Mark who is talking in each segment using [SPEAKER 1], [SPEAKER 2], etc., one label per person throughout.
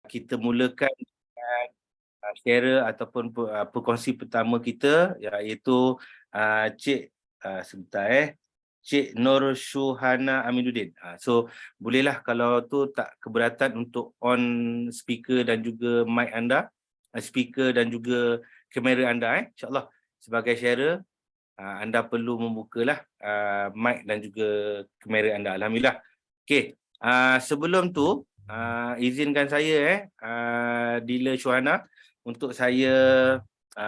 [SPEAKER 1] Kita mulakan dengan sharer ataupun perkongsi pertama kita, iaitu Cik sebentar Cik Nur Syuhana Aminuddin. So bolehlah kalau tu tak keberatan untuk on speaker dan juga mic anda, speaker dan juga kamera anda, InsyaAllah sebagai sharer anda perlu membukalah mic dan juga kamera anda. Alhamdulillah. Okey, sebelum tu izinkan saya Dila Syuhana untuk saya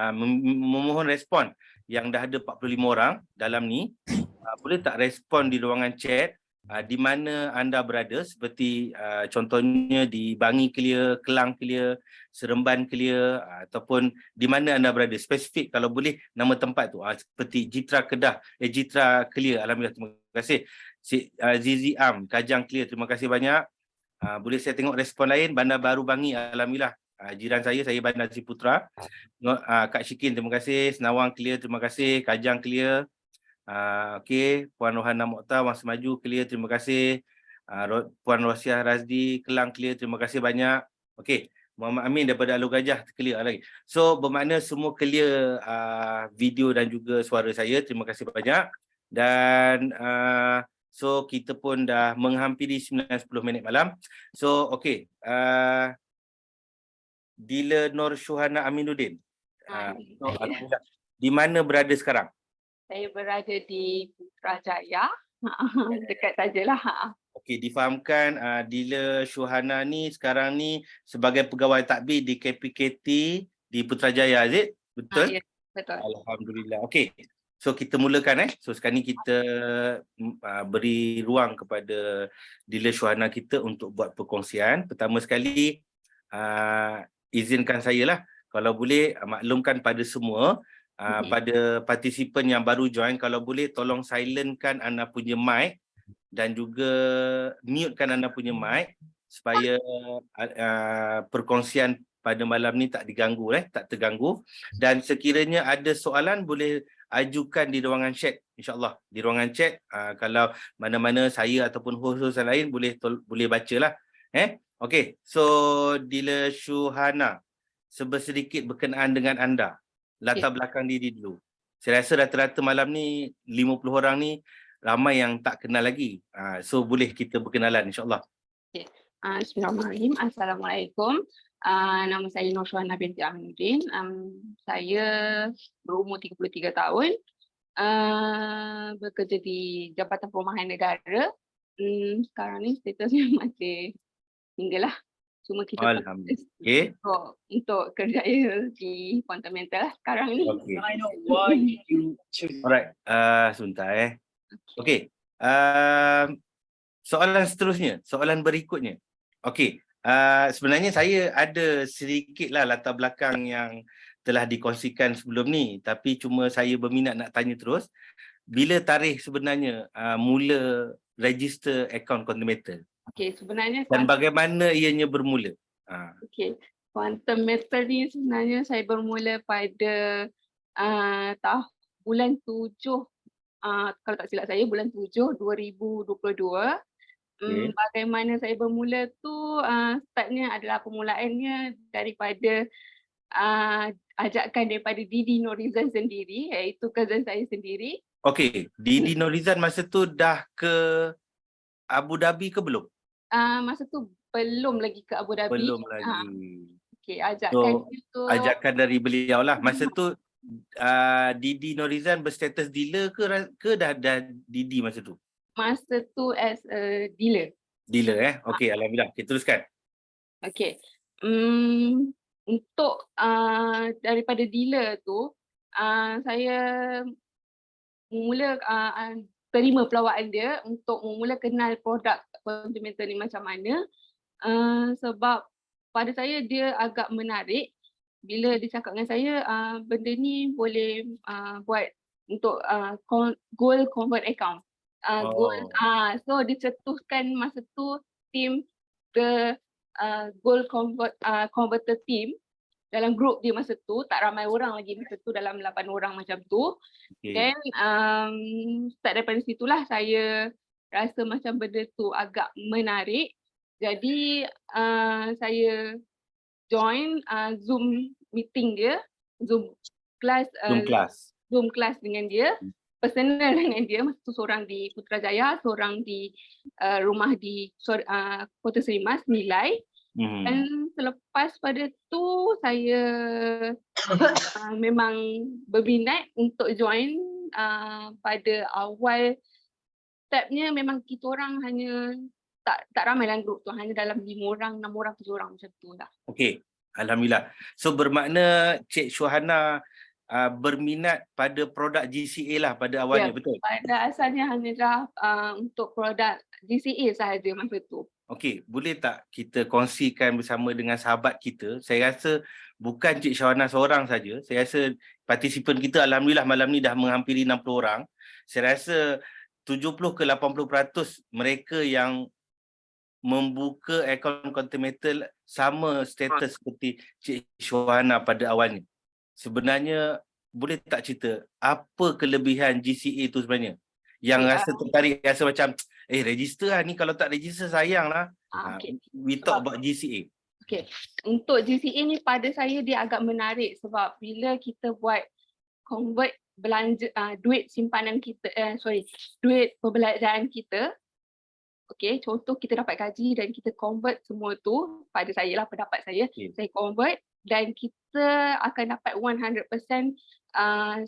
[SPEAKER 1] memohon respon yang dah ada 45 orang dalam ni. Boleh tak respon di ruangan chat di mana anda berada, seperti contohnya di Bangi clear, Kelang clear, Seremban clear, ataupun di mana anda berada, spesifik kalau boleh nama tempat tu, seperti Jitra Kedah, Jitra clear. Alhamdulillah, terima kasih. Cik Zizi Am, Kajang clear, terima kasih banyak. Boleh saya tengok respon lain? Bandar Baru Bangi, alhamdulillah. Jiran saya Bandar Ciputra. Kak Syikin, terima kasih. Senawang clear, terima kasih. Kajang clear. Okey, Puan Rohana Mokhtar, Wang Semaju clear, terima kasih. Puan Rosiah Razdi, Kelang clear, terima kasih banyak. Okey, Muhammad Amin daripada Alur Gajah clear lagi. So bermakna semua clear video dan juga suara saya. Terima kasih banyak. Dan so kita pun dah menghampiri 9-10 minit malam. So okey, Dila Nur Syuhana Aminuddin. Di mana berada sekarang?
[SPEAKER 2] Saya berada di Putrajaya, dekat sajalah.
[SPEAKER 1] Okey, difahamkan Dila Syuhana ni sekarang ni sebagai pegawai takbir di KPKT di Putrajaya, is it? Betul?
[SPEAKER 2] Ya, betul.
[SPEAKER 1] Alhamdulillah. Okey. So kita mulakan So sekarang ni kita beri ruang kepada Dila Syuhana kita untuk buat perkongsian. Pertama sekali izinkan saya lah, kalau boleh maklumkan pada semua, pada partisipan yang baru join, kalau boleh tolong silentkan anda punya mic dan juga mutekan anda punya mic supaya perkongsian pada malam ni tak diganggu, tak terganggu. Dan sekiranya ada soalan boleh ajukan di ruangan chat, insyaAllah. Di ruangan chat, kalau mana-mana saya ataupun host-host yang lain boleh bacalah. Okey, so Dila Syuhana, sedikit berkenaan dengan anda. Latar belakang diri dulu. Saya rasa rata-rata malam ni 50 orang ni ramai yang tak kenal lagi. So boleh kita berkenalan, insyaAllah.
[SPEAKER 2] Okay. Bismillahirrahmanirrahim. Assalamualaikum. Nama saya Nur Syuhana binti Aminuddin. Saya berumur 33 tahun. Bekerja di Jabatan Perumahan Negara. Sekarang ni statusnya masih single lah. Cuma kita untuk kerjaya di Fundamental lah sekarang ni.
[SPEAKER 1] Okay. Alright, sebentar Okey. Soalan seterusnya, soalan berikutnya. Okey, sebenarnya saya ada sedikit lah latar belakang yang telah dikongsikan sebelum ni, tapi cuma saya berminat nak tanya terus, bila tarikh sebenarnya mula register akaun Fundamental?
[SPEAKER 2] Okey, sebenarnya
[SPEAKER 1] dan bagaimana ianya bermula?
[SPEAKER 2] Okey, Fundamental ni sebenarnya saya bermula pada bulan 7, kalau tak silap saya bulan 7 2022. Bagaimana saya bermula tu, startnya adalah permulaannya daripada ajakan daripada Didi Norizan sendiri, iaitu cousin saya sendiri.
[SPEAKER 1] Okey, Didi Norizan masa tu dah ke Abu Dhabi ke belum?
[SPEAKER 2] Masa tu belum lagi ke Abu Dhabi.
[SPEAKER 1] Belum lagi.
[SPEAKER 2] Okey, ajakan itu
[SPEAKER 1] ajakan dari beliau lah. Masa tu Didi Norizan berstatus dealer ke dah Didi masa tu?
[SPEAKER 2] Masa tu as a dealer.
[SPEAKER 1] Dealer Okey, alhamdulillah. Kita teruskan.
[SPEAKER 2] Okey. Untuk daripada dealer tu, saya mula terima pelawaan dia untuk mula kenal produk Fundamental ni macam mana. Sebab pada saya dia agak menarik bila dia cakap dengan saya benda ni boleh buat untuk gold convert account. So dicetuskan masa tu team the gold converter team dalam grup dia masa tu. Tak ramai orang lagi masa tu, dalam 8 orang macam tu. Then start daripada situlah saya rasa macam benda tu agak menarik. Jadi saya join Zoom meeting dia, Zoom class
[SPEAKER 1] Zoom kelas.
[SPEAKER 2] Zoom class dengan dia, personal dengan dia. Masa tu seorang di Putrajaya, seorang di rumah di Kota Serimas, Nilai. Dan selepas pada tu saya memang berminat untuk join pada awal stepnya memang kita orang hanya tak ramai dalam grup tu, hanya dalam 5 orang, 6 orang, 7 orang macam tu lah.
[SPEAKER 1] Okey, alhamdulillah. So bermakna Cik Syuhana berminat pada produk GCA lah pada awalnya, betul?
[SPEAKER 2] Pada asalnya hanyalah untuk produk GCA sahaja masa tu.
[SPEAKER 1] Okey, boleh tak kita kongsikan bersama dengan sahabat kita? Saya rasa bukan Cik Syuhana seorang saja. Saya rasa partisipan kita alhamdulillah malam ni dah menghampiri 60 orang. Saya rasa 70 ke 80% mereka yang membuka akaun Content Metal sama status seperti Cik Syuhana pada awalnya. Sebenarnya boleh tak cerita apa kelebihan GCA tu sebenarnya? Yang rasa tertarik, rasa macam register lah ni, kalau tak register sayang lah. We talk about GCA.
[SPEAKER 2] Okay. Untuk GCA ni pada saya dia agak menarik sebab bila kita buat convert belanja duit simpanan kita, duit pembelanjaan kita. Okay, contoh kita dapat gaji dan kita convert semua tu, pada saya lah, pendapat saya, saya convert dan kita akan dapat 100%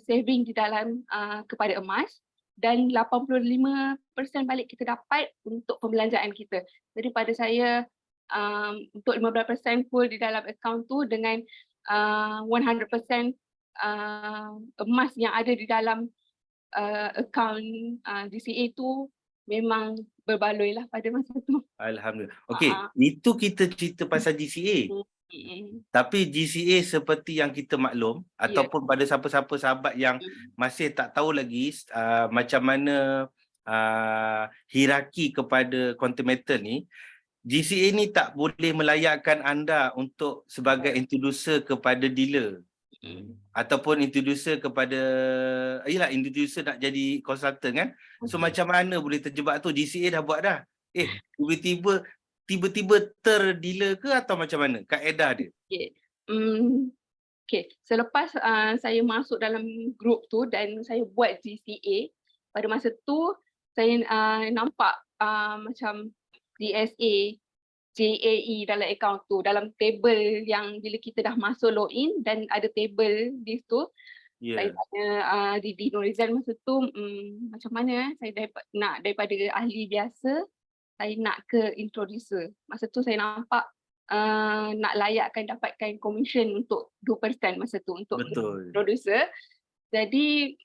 [SPEAKER 2] saving di dalam kepada emas dan 85% balik kita dapat untuk pembelanjaan kita. Jadi pada saya untuk 15% full di dalam akaun tu dengan 100% emas yang ada di dalam akaun GCA tu memang berbaloi lah pada masa tu.
[SPEAKER 1] Alhamdulillah. Okey, itu kita cerita pasal GCA. Tapi GCA seperti yang kita maklum, ataupun pada siapa-siapa sahabat yang masih tak tahu lagi macam mana hierarki kepada Content Metal ni, GCA ni tak boleh melayakkan anda untuk sebagai introducer kepada dealer. Ataupun introducer kepada introducer nak jadi consultant kan. So macam mana boleh terjebak tu? GCA dah buat dah. Tiba-tiba terdealer ke atau macam mana kaedah dia?
[SPEAKER 2] Okay. Selepas saya masuk dalam grup tu dan saya buat GCA, pada masa tu saya nampak macam DSA, JAE dalam akaun tu, dalam table yang bila kita dah masuk login dan ada table di situ. Saya tanya Didi Norizan masa tu, macam mana saya nak daripada ahli biasa, saya nak ke introducer. Masa tu saya nampak nak layakkan dapatkan commission untuk 2% masa tu untuk introducer. Jadi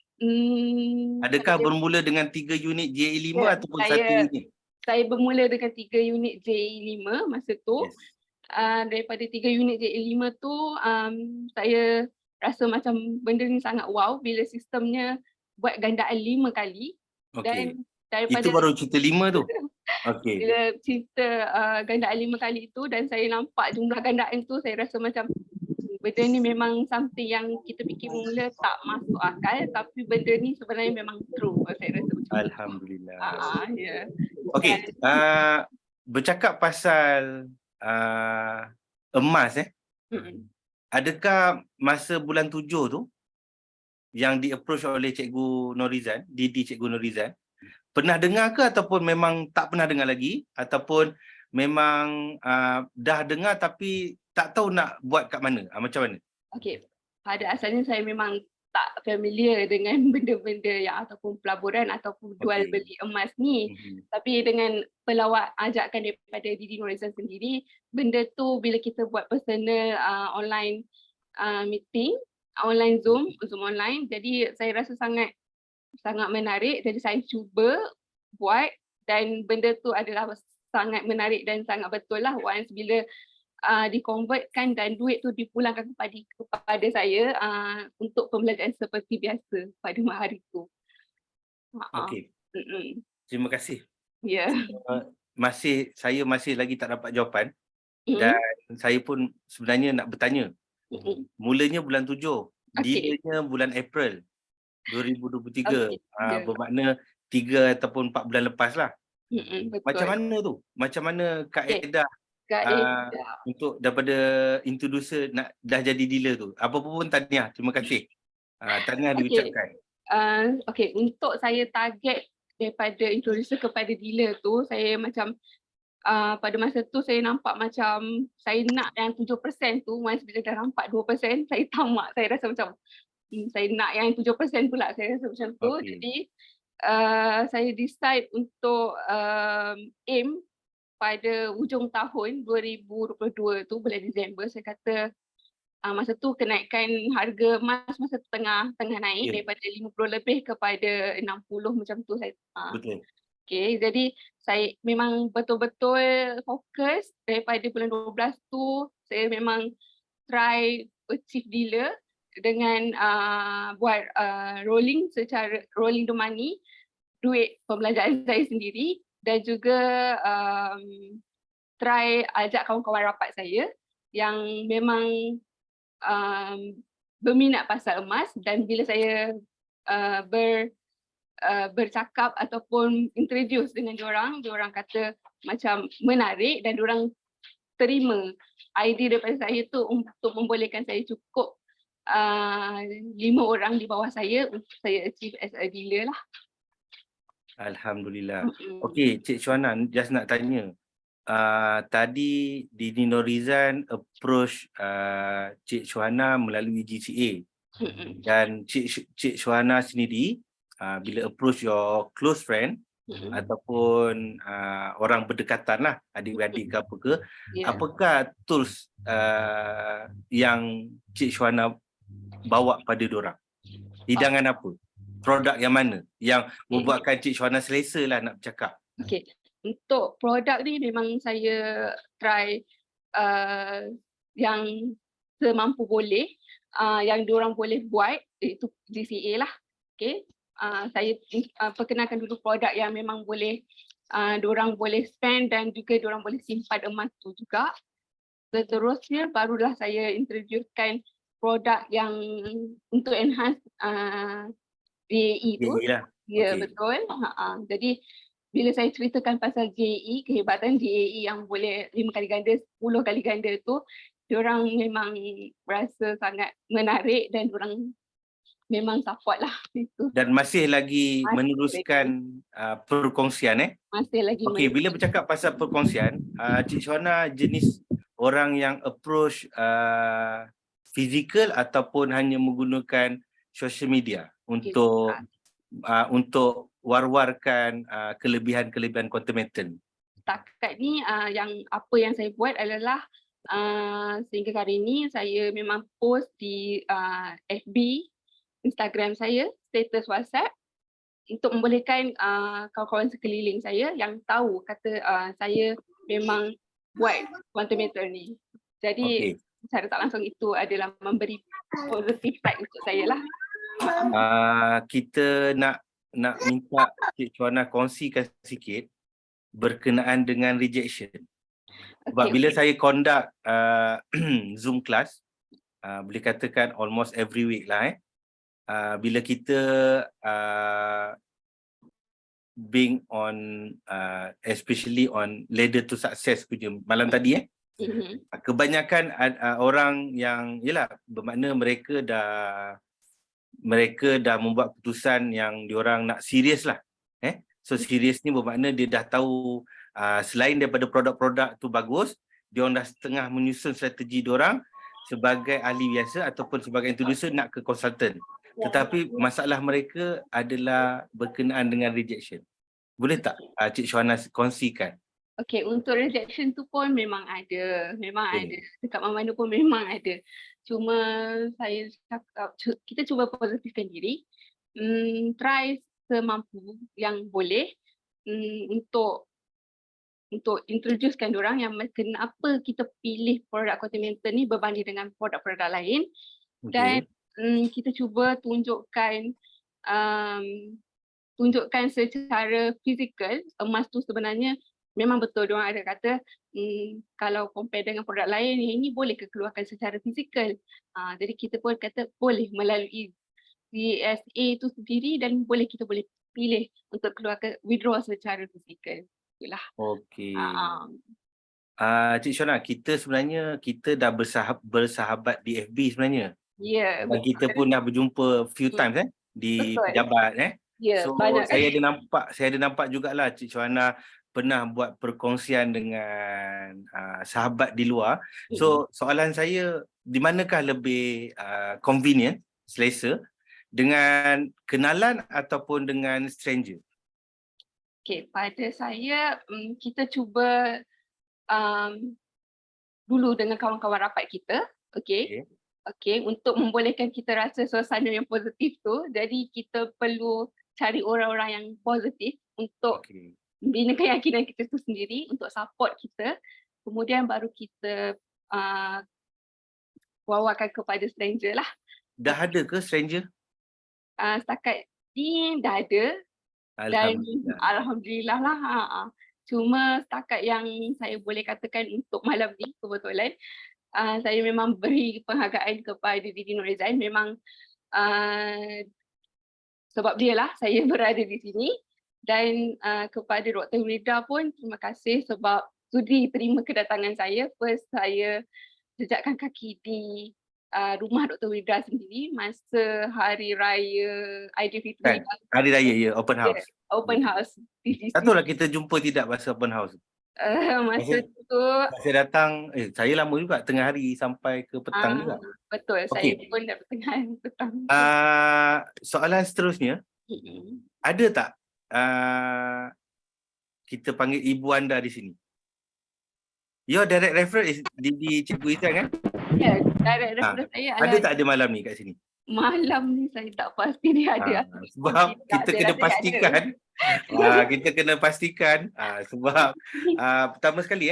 [SPEAKER 1] adakah bermula dengan 3 unit JE5 ataupun 1 unit?
[SPEAKER 2] Saya bermula dengan 3 unit JE5 masa tu. Daripada 3 unit JE5 tu saya rasa macam benda ni sangat wow bila sistemnya buat gandaan 5 kali. Dan daripada
[SPEAKER 1] itu baru cerita 5 tu.
[SPEAKER 2] Bila cerita gandaan 5 kali tu dan saya nampak jumlah gandaan tu, saya rasa macam benda ni memang something yang kita fikir mula tak masuk akal, tapi benda ni sebenarnya memang true. Saya rasa macam
[SPEAKER 1] alhamdulillah.
[SPEAKER 2] Okey,
[SPEAKER 1] bercakap pasal emas adakah masa bulan 7 tu yang di-approach oleh Cikgu Norizan, Didi Cikgu Norizan, pernah dengar ke ataupun memang tak pernah dengar lagi, ataupun memang dah dengar tapi tak tahu nak buat kat mana? Macam mana?
[SPEAKER 2] Okey, pada asalnya saya memang tak familiar dengan benda-benda yang ataupun pelaburan ataupun jual beli emas ni. Tapi dengan pelawak ajakan daripada Didi Norizan sendiri, benda tu bila kita buat personal online meeting, online Zoom online, jadi saya rasa sangat menarik, jadi saya cuba buat dan benda tu adalah sangat menarik dan sangat betul lah once bila dikonvertkan dan duit tu dipulangkan kepada saya untuk pembelanjaan seperti biasa pada hari tu.
[SPEAKER 1] Okey. Terima kasih.
[SPEAKER 2] Ya.
[SPEAKER 1] Saya masih lagi tak dapat jawapan dan saya pun sebenarnya nak bertanya. Mulanya bulan 7, dealnya bulan April 2023. Bermakna 3 ataupun 4 bulan lepas lah. Macam
[SPEAKER 2] Betul.
[SPEAKER 1] mana tu? Macam mana
[SPEAKER 2] Okey,
[SPEAKER 1] kaedah ah,
[SPEAKER 2] kaedah.
[SPEAKER 1] untuk daripada introducer nak dah jadi dealer tu? Apa-apa pun tahniah, terima kasih. Tahniah
[SPEAKER 2] Okey,
[SPEAKER 1] diucapkan.
[SPEAKER 2] okey, untuk saya target daripada introducer kepada dealer tu, saya macam pada masa tu saya nampak macam saya nak yang 7% tu, once bila dah nampak 2%, saya tamak, saya rasa macam saya nak yang 7% pula, saya rasa macam tu.
[SPEAKER 1] Okey,
[SPEAKER 2] Jadi saya decide untuk aim pada hujung tahun 2022 tu, bulan Disember, saya kata masa tu kenaikan harga emas masa tu tengah naik
[SPEAKER 1] ya,
[SPEAKER 2] daripada 50 lebih kepada 60 macam tu saya.
[SPEAKER 1] betul.
[SPEAKER 2] Okey, jadi saya memang betul-betul fokus daripada bulan 12 tu, saya memang try achieve dealer dengan buat rolling the money, duit pembelanjaan saya sendiri, dan juga try ajak kawan-kawan rapat saya yang memang um, berminat pasal emas, dan bila saya bercakap ataupun introduce dengan diorang kata macam menarik dan diorang terima idea daripada saya tu untuk membolehkan saya cukup 5 orang di bawah saya untuk saya achieve as a dealer lah.
[SPEAKER 1] Alhamdulillah. Okey, Cik Syuana, just nak tanya. Tadi Dini Norizan approach Cik Syuana melalui GCA, dan Cik Syuana sendiri bila approach your close friend ataupun orang berdekatan lah, adik-beradik ke apa ke,
[SPEAKER 2] Yeah.
[SPEAKER 1] apakah tools yang Cik Syuana bawa pada diorang? Hidangan apa? Produk yang mana yang membuatkan Cik Syuana selesa lah nak bercakap?
[SPEAKER 2] Okay. Untuk produk ni memang saya try yang semampu boleh, yang diorang boleh buat, itu GCA lah. Okay. Saya perkenalkan dulu produk yang memang boleh diorang boleh spend dan juga diorang boleh simpan emas tu juga. Seterusnya barulah saya introducekan produk yang untuk enhance DAE tu.
[SPEAKER 1] JE lah.
[SPEAKER 2] Ya,
[SPEAKER 1] Okey.
[SPEAKER 2] betul. Jadi bila saya ceritakan pasal JAE, kehebatan JAE yang boleh 5 kali ganda, 10 kali ganda tu, diorang memang rasa sangat menarik dan diorang memang support lah itu.
[SPEAKER 1] Dan masih lagi
[SPEAKER 2] Masih
[SPEAKER 1] meneruskan perkongsian
[SPEAKER 2] Masih lagi
[SPEAKER 1] Okey, bila bercakap pasal perkongsian, Cik Syuana jenis orang yang approach fizikal ataupun hanya menggunakan social media untuk war-warkan kelebihan-kelebihan Quantum.
[SPEAKER 2] Setakat ni apa yang saya buat adalah sehingga hari ini saya memang post di FB, Instagram saya, status WhatsApp untuk membolehkan kawan-kawan sekeliling saya yang tahu kata saya memang buat quantum meter ni. Jadi secara tak langsung itu adalah memberi positive side untuk saya lah.
[SPEAKER 1] Kita nak minta Cik Syuana kongsikan sikit berkenaan dengan rejection. Sebab bila saya conduct Zoom class, boleh katakan almost every week lah bila kita being on especially on ladder to success punya malam tadi kebanyakan orang yang yalah bermakna mereka dah membuat keputusan yang diorang nak serius lah. So serius ni bermakna dia dah tahu selain daripada produk-produk tu bagus, diorang dah setengah menyusun strategi diorang sebagai ahli biasa ataupun sebagai introducer nak ke konsultan. Tetapi masalah mereka adalah berkenaan dengan rejection. Boleh tak Cik Syuana kongsikan?
[SPEAKER 2] Okey, untuk rejection tu pun memang ada. Ada. Dekat mana-mana pun memang ada. Cuma saya cakap, kita cuba positifkan diri. Try semampu yang boleh untuk introducekan diorang yang kenapa kita pilih produk Continental ni berbanding dengan produk-produk lain. Dan kita cuba tunjukkan secara fizikal emas tu sebenarnya memang betul diorang ada kata kalau compare dengan produk lain ini boleh keluarkan secara fizikal. Jadi kita pun kata boleh melalui CSA itu sendiri dan kita boleh pilih untuk keluarkan withdraw secara fizikal. Itulah.
[SPEAKER 1] Okey. Cik Shona, kita sebenarnya kita dah bersahabat di FB sebenarnya.
[SPEAKER 2] Ya,
[SPEAKER 1] Dan kita pun dah berjumpa few
[SPEAKER 2] Hmm,
[SPEAKER 1] times di
[SPEAKER 2] betul.
[SPEAKER 1] pejabat
[SPEAKER 2] Ya,
[SPEAKER 1] So
[SPEAKER 2] banyak
[SPEAKER 1] saya
[SPEAKER 2] kali.
[SPEAKER 1] ada nampak jugalah Cik Shona pernah buat perkongsian dengan sahabat di luar. So soalan saya, di manakah lebih convenient, selesa dengan kenalan ataupun dengan stranger?
[SPEAKER 2] Okey, pada saya kita cuba dulu dengan kawan-kawan rapat kita, okey.
[SPEAKER 1] Okay.
[SPEAKER 2] Okey, untuk membolehkan kita rasa suasana yang positif tu, jadi kita perlu cari orang-orang yang positif untuk
[SPEAKER 1] Okay.
[SPEAKER 2] membina keyakinan kita tu sendiri, untuk support kita. Kemudian baru kita uh, wawarkan kepada stranger lah.
[SPEAKER 1] Dah ada ke stranger?
[SPEAKER 2] Setakat ni dah ada dan
[SPEAKER 1] Alhamdulillah.
[SPEAKER 2] alhamdulillah lah. Cuma setakat yang saya boleh katakan untuk malam ni kebetulan saya memang beri penghargaan kepada Didi Nurizain. Memang sebab dialah saya berada di sini, dan kepada Dr. Rida pun terima kasih sebab sudi terima kedatangan saya. First saya jejakkan kaki di rumah Dr. Rida sendiri masa hari raya Aidilfitri.
[SPEAKER 1] Kan? Hari Raya, ya, open
[SPEAKER 2] Ya,
[SPEAKER 1] house.
[SPEAKER 2] open house di
[SPEAKER 1] Tak
[SPEAKER 2] sini.
[SPEAKER 1] tahulah kita jumpa tidak masa open house.
[SPEAKER 2] Masa tu
[SPEAKER 1] Saya datang, saya lama juga, tengah hari sampai ke petang juga.
[SPEAKER 2] betul, saya
[SPEAKER 1] Okey.
[SPEAKER 2] pun dah tengah petang.
[SPEAKER 1] Soalan seterusnya, ada tak kita panggil ibu anda di sini? Your direct referral is di Cikgu Izan kan?
[SPEAKER 2] Ya, direct referral saya
[SPEAKER 1] Ada tak ada malam ni kat sini?
[SPEAKER 2] malam ni saya tak pasti dia ada.
[SPEAKER 1] Sebab kita kena pastikan kita kena pastikan sebab pertama sekali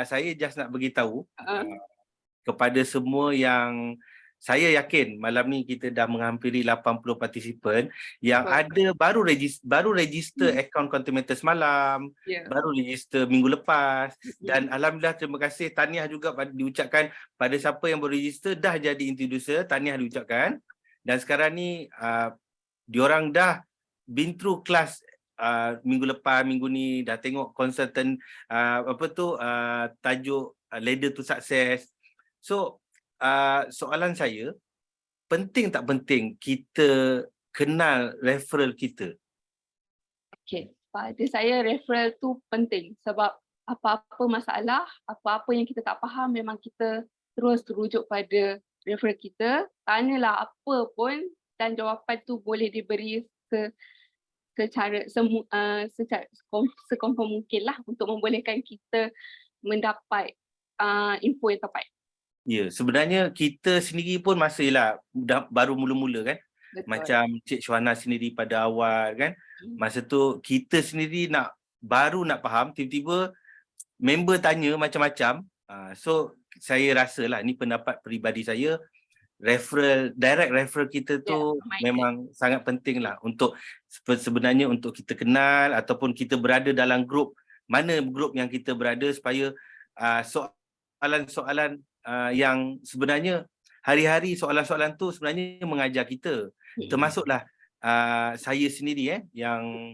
[SPEAKER 1] saya just nak beritahu kepada semua yang saya yakin malam ni kita dah menghampiri 80 partisipan yang ada baru register akaun Contometer semalam, baru register minggu lepas, dan alhamdulillah terima kasih, tahniah juga diucapkan pada siapa yang beregister dah jadi introducer, tahniah diucapkan. Dan sekarang ni diorang dah been through kelas minggu lepas, minggu ni dah tengok consultant tajuk Ladder to Success. So soalan saya, penting tak penting kita kenal referral kita?
[SPEAKER 2] Okey, pada saya referral tu penting sebab apa-apa masalah, apa-apa yang kita tak faham, memang kita terus terujuk pada referral kita. Tanyalah apa pun dan jawapan tu boleh diberi secara sekonfirm mungkin lah untuk membolehkan kita mendapat info yang tepat.
[SPEAKER 1] Ya, sebenarnya kita sendiri pun masihlah baru mula-mula kan.
[SPEAKER 2] Betul.
[SPEAKER 1] Macam Cik Syuhana sendiri pada awal kan. Masa tu kita sendiri baru nak faham, tiba-tiba member tanya macam-macam. So saya rasalah ni pendapat peribadi saya, direct referral kita tu memang sangat penting lah untuk sebenarnya untuk kita kenal ataupun kita berada dalam grup, mana grup yang kita berada, supaya soalan-soalan yang sebenarnya hari-hari soalan-soalan tu sebenarnya mengajar kita. Termasuklah saya sendiri yang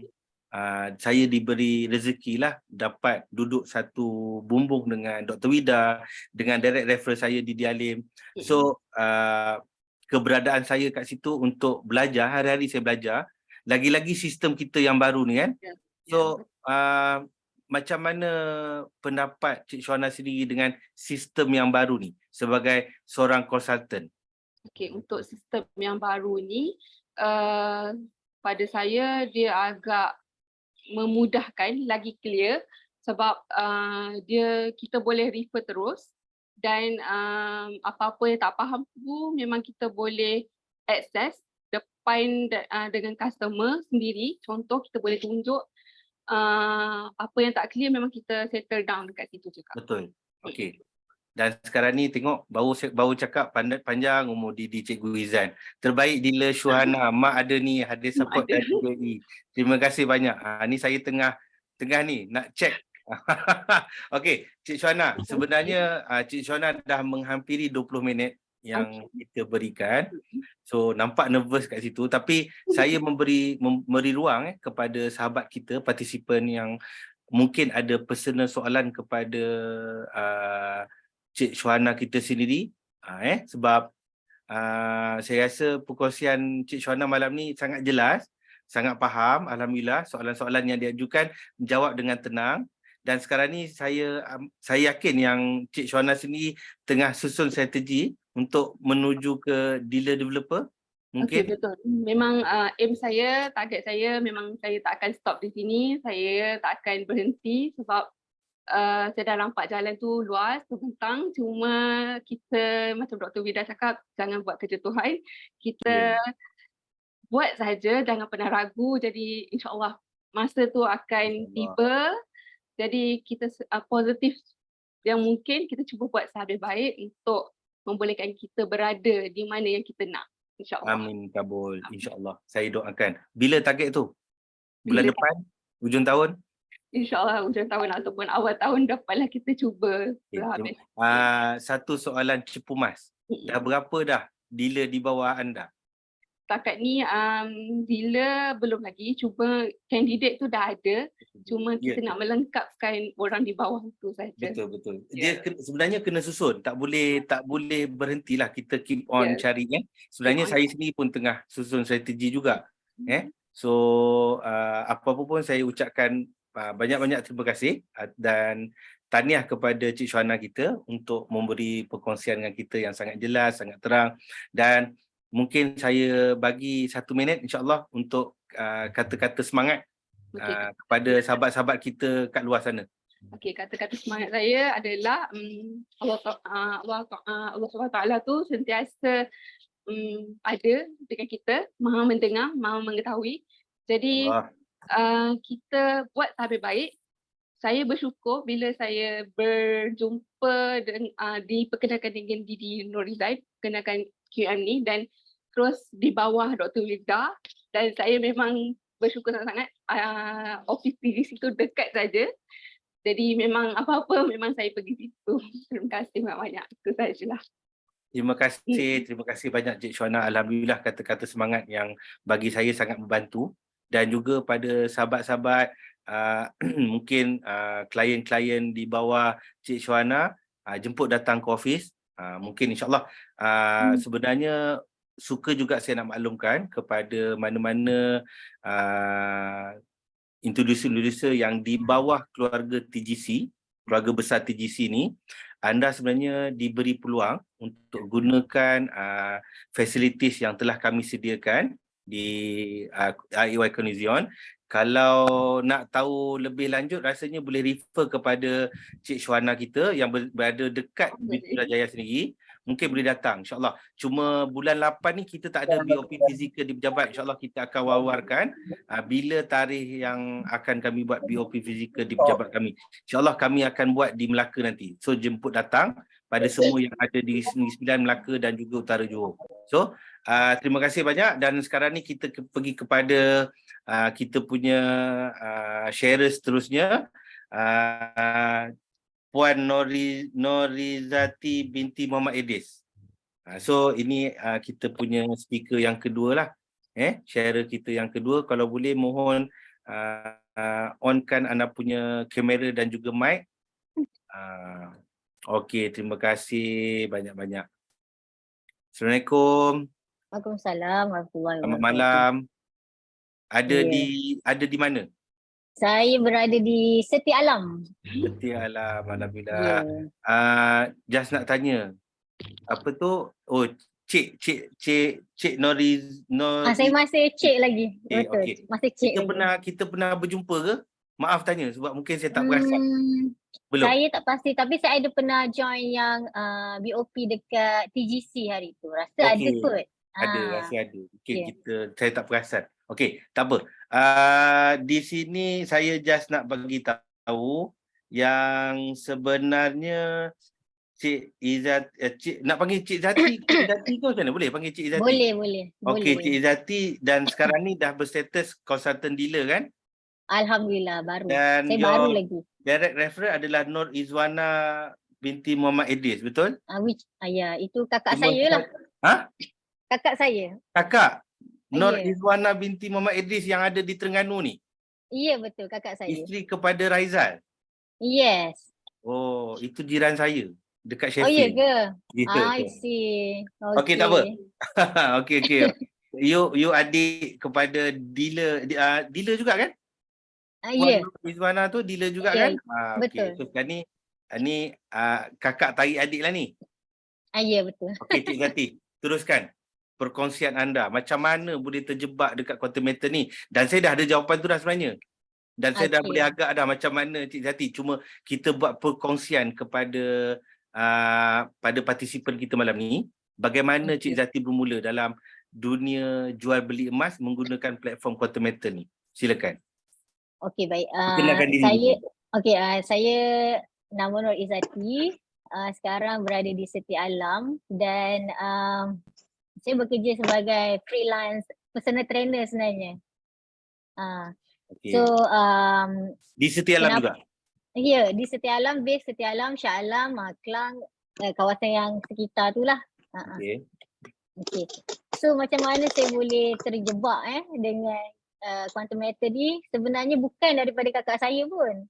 [SPEAKER 1] saya diberi rezeki lah dapat duduk satu bumbung dengan Dr. Wida, dengan direct referral saya di Dialim. So keberadaan saya kat situ untuk belajar, hari-hari saya belajar. Lagi-lagi sistem kita yang baru ni kan. So macam mana pendapat Cik Syuhana sendiri dengan sistem yang baru ni sebagai seorang konsultan?
[SPEAKER 2] Okey, untuk sistem yang baru ni pada saya dia agak memudahkan, lagi clear sebab kita boleh refer terus dan apa-apa yang tak faham tu memang kita boleh access depan dengan customer sendiri. Contoh kita boleh tunjuk apa yang tak clear, memang kita settle down dekat situ juga.
[SPEAKER 1] Betul. Okey. Dan sekarang ni tengok baru cakap panjang umur Didi Cikgu Izan. Terbaik dealer Syuhana. Mak ada ni, hadir support dari UAE. Terima kasih banyak. Ni saya tengah ni nak check. Okey, Cik Syuhana, sebenarnya Cik Syuhana dah menghampiri 20 minit yang kita berikan. So nampak nervous kat situ, tapi saya memberi ruang kepada sahabat kita, partisipan yang mungkin ada personal soalan kepada uh, Cik Syuhana kita sendiri. Sebab saya rasa perkongsian Cik Syuhana malam ni sangat jelas, sangat faham, alhamdulillah. Soalan-soalan yang diajukan menjawab dengan tenang. Dan sekarang ni saya yakin yang Cik Syuhana sendiri tengah susun strategi untuk menuju ke dealer developer.
[SPEAKER 2] Okey,
[SPEAKER 1] Mungkin
[SPEAKER 2] betul. Memang aim saya, target saya memang saya tak akan stop di sini. Saya tak akan berhenti sebab saya dah nampak jalan tu luas, terbentang. Cuma kita macam Dr. Vida cakap, jangan buat kerja Tuhan. Kita buat saja, jangan pernah ragu. Jadi insya-Allah masa tu akan
[SPEAKER 1] InsyaAllah.
[SPEAKER 2] tiba. Jadi kita positif yang mungkin kita cuba buat sehabis baik untuk membolehkan kita berada di mana yang kita nak. InsyaAllah.
[SPEAKER 1] Amin kabul, insya-Allah. Saya doakan. Bila target tu?
[SPEAKER 2] Bila
[SPEAKER 1] Bulan depan? Hujung tahun?
[SPEAKER 2] InsyaAllah hujung tahun ataupun awal tahun dapatlah kita cuba habis.
[SPEAKER 1] Satu soalan cepu mas. Dah berapa dah dealer di bawah anda?
[SPEAKER 2] Setakat ni dealer belum lagi, cuba kandidat tu dah ada. Cuma kita nak melengkapkan orang di bawah tu saja.
[SPEAKER 1] Betul. Dia sebenarnya kena susun. Tak boleh berhentilah, kita keep on cari kan. Sebenarnya saya sendiri pun tengah susun strategi juga. So apa pun saya ucapkan banyak-banyak terima kasih dan tahniah kepada Cik Syuhana kita untuk memberi perkongsian dengan kita yang sangat jelas, sangat terang. Dan mungkin saya bagi 1 minit insya-Allah untuk kata-kata semangat kepada sahabat-sahabat kita kat luar sana.
[SPEAKER 2] Okey, kata-kata semangat saya adalah Allah SWT tu sentiasa ada dengan kita, maha mendengar, maha mengetahui. Jadi kita buat sehabis baik. Saya bersyukur bila saya berjumpa dan diperkenalkan dengan Didi Norizai, perkenalkan QM ni, dan terus di bawah Dr. Vida, dan saya memang bersyukur sangat-sangat. Office TGC tu dekat saja. Jadi memang apa-apa memang saya pergi situ. Terima kasih banyak-banyak. Itu sajalah.
[SPEAKER 1] Terima kasih banyak Cik Syuhana. Alhamdulillah kata-kata semangat yang bagi saya sangat membantu. Dan juga pada sahabat-sahabat mungkin klien-klien di bawah Cik Syuhana, jemput datang ke office. Mungkin insyaAllah sebenarnya suka juga saya nak maklumkan kepada mana-mana introducer yang di bawah keluarga TGC, keluarga besar TGC ni, anda sebenarnya diberi peluang untuk gunakan fasilitis yang telah kami sediakan di IEY Conizion. Kalau nak tahu lebih lanjut, rasanya boleh refer kepada Cik Syuhana kita yang berada dekat di Putrajaya sendiri. Mungkin boleh datang insyaAllah. Cuma bulan 8 ni kita tak ada BOP fizikal di pejabat. InsyaAllah kita akan wawarkan bila tarikh yang akan kami buat BOP fizikal di pejabat kami. InsyaAllah kami akan buat di Melaka nanti. So jemput datang pada semua yang ada di Negeri Sembilan, Melaka dan juga Utara Johor. So terima kasih banyak, dan sekarang ni kita pergi kepada kita punya sharer seterusnya, Puan Norizati binti Muhammad Idris. So ini kita punya speaker yang kedua lah, sharer kita yang kedua. Kalau boleh mohon onkan anda punya kamera dan juga mic. Okey, terima kasih banyak-banyak. Assalamualaikum.
[SPEAKER 3] Waalaikumsalam warahmatullahi
[SPEAKER 1] Selamat
[SPEAKER 3] wabarakatuh.
[SPEAKER 1] malam. Ada di mana?
[SPEAKER 3] Saya berada di Setia Alam.
[SPEAKER 1] Setia Alam, alhamdulillah. Just nak tanya. Apa tu? Oh, Cik Noriz.
[SPEAKER 3] Saya masih cik lagi. Betul.
[SPEAKER 1] Okay.
[SPEAKER 3] Masih cik
[SPEAKER 1] kita pernah berjumpa ke? Maaf tanya sebab mungkin saya tak perasan. Belum.
[SPEAKER 3] Saya tak pasti, tapi saya ada pernah join yang BOP dekat TGC hari tu. Rasa ada kot.
[SPEAKER 1] Rasa ada. Mungkin saya tak perasan. Okey, tak apa. Di sini saya just nak bagi tahu yang sebenarnya Cik Izzati, nak panggil Cik Zati, Cik Izzati tu macam mana? Boleh panggil Cik Izzati?
[SPEAKER 3] Boleh.
[SPEAKER 1] Okey, Cik Izzati, dan sekarang ni dah berstatus consultant dealer kan?
[SPEAKER 3] Alhamdulillah, baru.
[SPEAKER 1] Dan
[SPEAKER 3] saya baru lagi.
[SPEAKER 1] Direct referral adalah Nur Izwana binti Muhammad Idris, betul?
[SPEAKER 3] Ya, itu kakak saya lah. Kakak saya.
[SPEAKER 1] Kakak? Nur Izwana binti Muhammad Idris yang ada di Terengganu ni?
[SPEAKER 3] Ya betul, kakak saya.
[SPEAKER 1] Isteri kepada Raizal.
[SPEAKER 3] Yes.
[SPEAKER 1] Oh, itu jiran saya dekat
[SPEAKER 3] Oh ya
[SPEAKER 1] Sheffield.
[SPEAKER 3] ke?
[SPEAKER 1] Ya.
[SPEAKER 3] I see.
[SPEAKER 1] Okey, tak apa.
[SPEAKER 3] Okay.
[SPEAKER 1] Okey, okey. You adik kepada dealer juga kan? Puan
[SPEAKER 3] Ya,
[SPEAKER 1] Rizwana tu dealer juga
[SPEAKER 3] ya,
[SPEAKER 1] kan? Okey.
[SPEAKER 3] betul.
[SPEAKER 1] So sekarang ni kakak tarik adik lah ni.
[SPEAKER 3] Ya betul.
[SPEAKER 1] Okey, Cik Zati, teruskan perkongsian anda. Macam mana boleh terjebak dekat quantum meter ni? Dan saya dah ada jawapan tu dah sebenarnya. Dan saya dah boleh
[SPEAKER 3] Okay.
[SPEAKER 1] agak dah macam mana Cik Zati. Cuma kita buat perkongsian kepada pada partisipan kita malam ni. Bagaimana Cik Zati bermula dalam dunia jual beli emas menggunakan platform quantum meter ni? Silakan.
[SPEAKER 3] Okay, baik.
[SPEAKER 1] Perkenalkan diri
[SPEAKER 3] Saya,
[SPEAKER 1] dulu.
[SPEAKER 3] okay, saya nama Nur Izzati. Sekarang berada di Setia Alam dan saya bekerja sebagai freelance personal trainer sebenarnya.
[SPEAKER 1] Okey.
[SPEAKER 3] So,
[SPEAKER 1] Di Setia Alam juga?
[SPEAKER 3] ya, di Setia Alam, base Setia Alam, Shah Alam, Kelang, kawasan yang sekitar tu lah.
[SPEAKER 1] Okey.
[SPEAKER 3] Okay. So macam mana saya boleh terjebak dengan quantum meter ni? Sebenarnya bukan daripada kakak saya pun.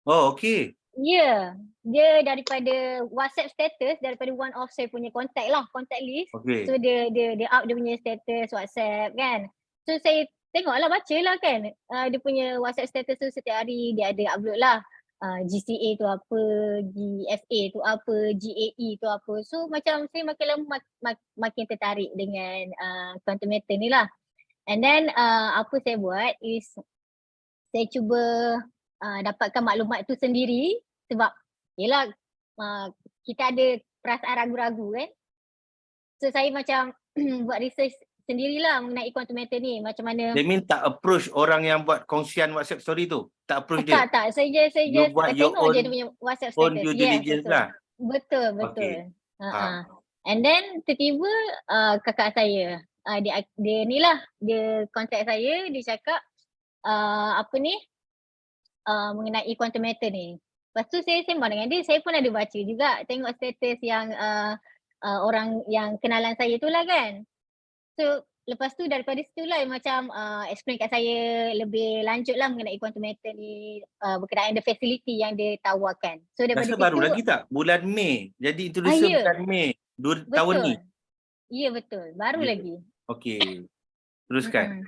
[SPEAKER 1] Oh, okey.
[SPEAKER 3] Ya, dia daripada WhatsApp status, daripada one of saya punya contact lah, contact list.
[SPEAKER 1] Okey.
[SPEAKER 3] So dia up dia punya status WhatsApp kan. So saya tengoklah, bacalah kan. Dia punya WhatsApp status tu setiap hari dia ada upload lah. GCA tu apa, GFA tu apa, GAE tu apa. So macam saya makin lama makin tertarik dengan quantum meter ni lah. And then apa saya buat is saya cuba dapatkan maklumat tu sendiri sebab yelah kita ada perasaan ragu-ragu kan. So saya macam buat research sendirilah mengenai quantum meter ni, macam mana.
[SPEAKER 1] That mean tak approach orang yang buat kongsian WhatsApp story tu? Tak approach dia?
[SPEAKER 3] Tak, saya just
[SPEAKER 1] You buat your
[SPEAKER 3] tengok je dia
[SPEAKER 1] own
[SPEAKER 3] punya WhatsApp
[SPEAKER 1] own
[SPEAKER 3] status.
[SPEAKER 1] due
[SPEAKER 3] Yes,
[SPEAKER 1] diligence
[SPEAKER 3] betul.
[SPEAKER 1] lah?
[SPEAKER 3] Betul.
[SPEAKER 1] Okey.
[SPEAKER 3] And then tiba-tiba kakak saya dia ni lah, dia contact saya, dia cakap apa ni mengenai quantum meter ni. Lepas tu saya sembang dengan dia, saya pun ada baca juga, tengok status yang orang yang kenalan saya tu lah kan. So lepas tu daripada situ lah macam explain kat saya lebih lanjut lah mengenai quantum meter ni, berkenaan the facility yang dia tawarkan. So daripada
[SPEAKER 1] Rasa
[SPEAKER 3] situ.
[SPEAKER 1] baru lagi tak? Bulan Mei. Jadi introducer
[SPEAKER 3] ya,
[SPEAKER 1] bulan Mei tahun ni.
[SPEAKER 3] betul. Ya betul, baru
[SPEAKER 1] Ya.
[SPEAKER 3] lagi.
[SPEAKER 1] Okey. Teruskan.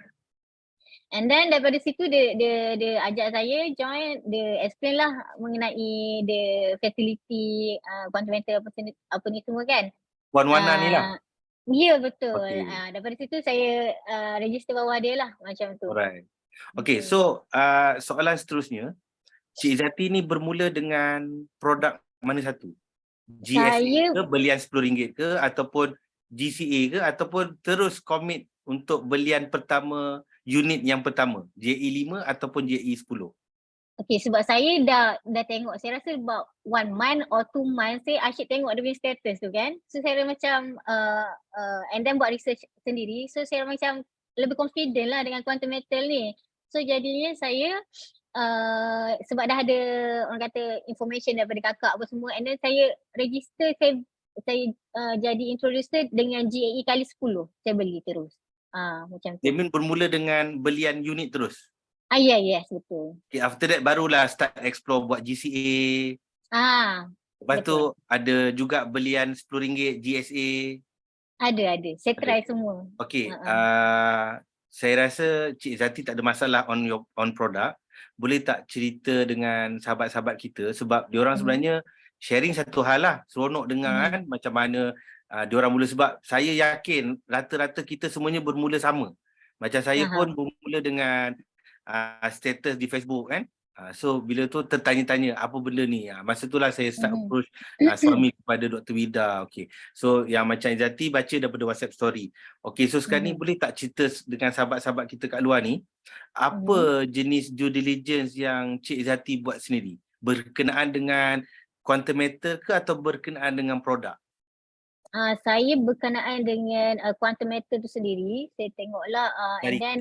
[SPEAKER 3] And then daripada situ dia ajak saya join, dia explain lah mengenai the facility quantum meter apa ni semua kan.
[SPEAKER 1] Puan Wana ni lah.
[SPEAKER 3] Ya betul.
[SPEAKER 1] Okey.
[SPEAKER 3] Daripada situ saya register bawah dia lah macam tu.
[SPEAKER 1] Alright. Okey, so soalan seterusnya, Cik Zati ni bermula dengan produk mana satu? GSA
[SPEAKER 3] Saya-
[SPEAKER 1] ke, belian RM10 ke, ataupun GCA ke, ataupun terus komit untuk belian pertama, unit yang pertama, JE5 ataupun JE10?
[SPEAKER 3] Okay, sebab saya dah tengok, saya rasa about 1 month or 2 months saya asyik tengok dia punya status tu kan. So saya macam and then buat research sendiri. So saya macam lebih confident lah dengan quantum meter ni. So jadinya saya sebab dah ada orang kata information daripada kakak apa semua, and then saya register, saya jadi introducer dengan GAE kali 10. Saya beli terus. Macam tu.
[SPEAKER 1] Dia bermula dengan belian unit terus?
[SPEAKER 3] Yes, betul.
[SPEAKER 1] Okay, after that barulah start explore buat GCA. Lepas
[SPEAKER 3] betul.
[SPEAKER 1] tu ada juga belian RM10 GSA.
[SPEAKER 3] Ada. Saya try semua.
[SPEAKER 1] Okey, saya rasa Cik Zati tak ada masalah on product. Boleh tak cerita dengan sahabat-sahabat kita, sebab diorang sebenarnya sharing satu hal lah, seronok dengar kan macam mana diorang mula, sebab saya yakin rata-rata kita semuanya bermula sama. Macam saya pun bermula dengan status di Facebook kan. So bila tu tertanya-tanya apa benda ni, masa itulah saya start approach suami kepada Dr. Wida. Okay, so yang macam Izzati baca daripada WhatsApp story. Okay, so sekarang ni boleh tak cerita dengan sahabat-sahabat kita kat luar ni, apa jenis due diligence yang Cik Izzati buat sendiri berkenaan dengan quantum meter ke, atau berkenaan dengan produk?
[SPEAKER 3] Saya berkenaan dengan quantum meter tu sendiri, saya tengoklah and then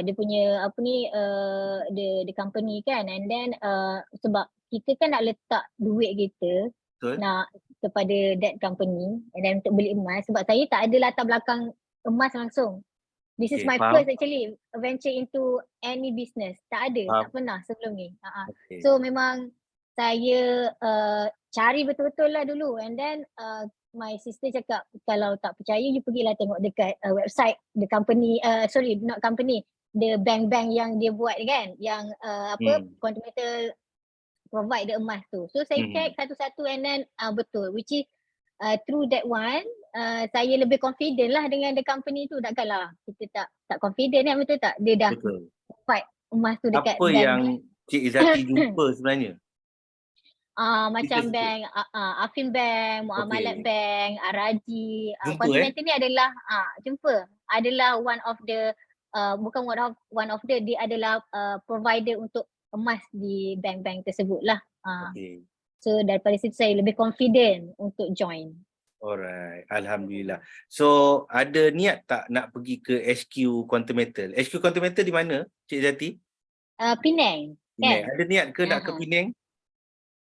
[SPEAKER 3] dia punya apa ni the company kan, and then sebab kita kan nak letak duit kita nak kepada that company, and then untuk beli emas, sebab saya tak ada latar belakang emas langsung. This is
[SPEAKER 1] Okay,
[SPEAKER 3] my
[SPEAKER 1] faham.
[SPEAKER 3] first actually venture into any business. Tak ada,
[SPEAKER 1] Faham.
[SPEAKER 3] tak pernah sebelum ni.
[SPEAKER 1] Okay.
[SPEAKER 3] So memang saya cari betul-betul lah dulu, and then my sister cakap kalau tak percaya you pergilah tengok dekat website the company, sorry not company, the bank-bank yang dia buat kan, yang Quantimeter provide the emas tu. So saya check satu-satu, and then betul, which is through that one saya lebih confident lah dengan the company tu. Takkanlah kita tak confident kan, betul tak? Dia dah
[SPEAKER 1] Betul.
[SPEAKER 3] provide emas tu dekat
[SPEAKER 1] Apa
[SPEAKER 3] bank.
[SPEAKER 1] yang Cik Izzati jumpa sebenarnya?
[SPEAKER 3] Macam
[SPEAKER 1] Sikit-sikit.
[SPEAKER 3] bank Afin Bank, Muamalat
[SPEAKER 1] Okey.
[SPEAKER 3] Bank, Raji.
[SPEAKER 1] Jumpa,
[SPEAKER 3] Quantimeter ni adalah jumpa. Adalah one of the bukan one of the, dia adalah provider untuk emas di bank-bank tersebut lah.
[SPEAKER 1] Okay.
[SPEAKER 3] So daripada situ saya lebih confident untuk join.
[SPEAKER 1] Alright, Alhamdulillah. So ada niat tak nak pergi ke HQ Quantimeter? HQ Quantimeter di mana, Cik Izzati?
[SPEAKER 3] Penang kan?
[SPEAKER 1] Penang. Ada niat ke nak ke Penang?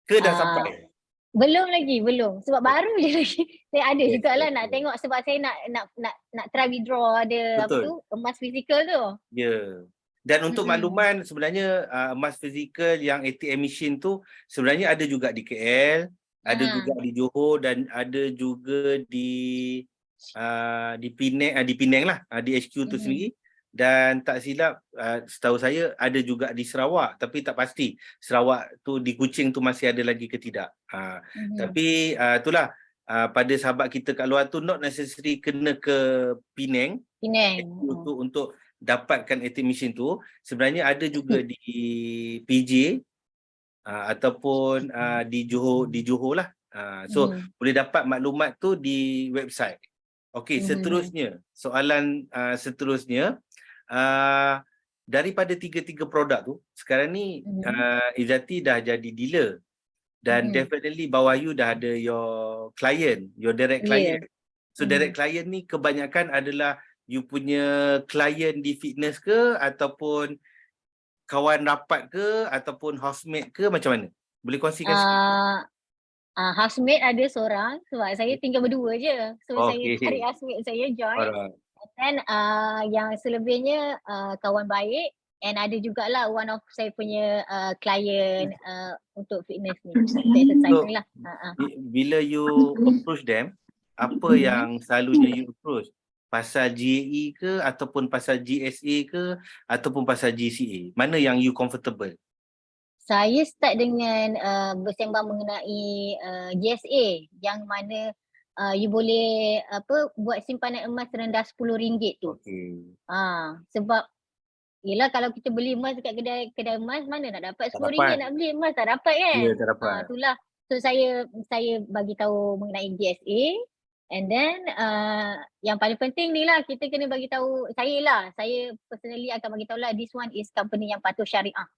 [SPEAKER 1] Ke dah sampai?
[SPEAKER 3] Belum lagi, belum. Sebab baru je lagi. Saya ada jugalah nak
[SPEAKER 1] betul.
[SPEAKER 3] tengok, sebab saya nak try withdraw ada apa
[SPEAKER 1] Betul.
[SPEAKER 3] tu, emas fizikal tu.
[SPEAKER 1] Ya. Dan untuk makluman, sebenarnya emas fizikal yang ATM machine tu sebenarnya ada juga di KL, ada juga di Johor, dan ada juga di Penang lah, di HQ tu sendiri. Dan tak silap, setahu saya ada juga di Sarawak, tapi tak pasti Sarawak tu di Kuching tu masih ada lagi ke tidak. Tapi itulah, pada sahabat kita kat luar tu not necessary kena ke Penang untuk dapatkan ATM machine tu. Sebenarnya ada juga di PJ ataupun di Johor lah. So boleh dapat maklumat tu di website. Okey, seterusnya soalan seterusnya, daripada tiga-tiga produk tu sekarang ni Izzati dah jadi dealer, dan definitely bawah you dah ada your client, your direct client. So direct client ni kebanyakan adalah you punya client di fitness ke, ataupun kawan rapat ke, ataupun housemate ke, macam mana? Boleh kongsikan sikit?
[SPEAKER 3] Housemate ada seorang, sebab saya tinggal berdua je. So saya cari housemate saya join.
[SPEAKER 1] Alright.
[SPEAKER 3] Dan yang selebihnya kawan baik, and ada jugalah one of saya punya client untuk fitness ni, untuk exercise ni lah.
[SPEAKER 1] Bila you approach them, apa yang selalunya you approach? Pasal GAE ke, ataupun pasal GSA ke, ataupun pasal GCA? Mana yang you comfortable?
[SPEAKER 3] Saya start dengan bersembang mengenai GSA, yang mana you boleh buat simpanan emas rendah RM10 tu. Sebab yelah, kalau kita beli emas dekat kedai emas, mana nak dapat RM10 nak beli emas, tak dapat kan?
[SPEAKER 1] Ya, tak dapat.
[SPEAKER 3] Itulah. So saya bagi tahu mengenai GSA, and then yang paling penting ni lah, kita kena bagi tahu, saya personally akan bagi tahu lah, this one is company yang patuh syariah.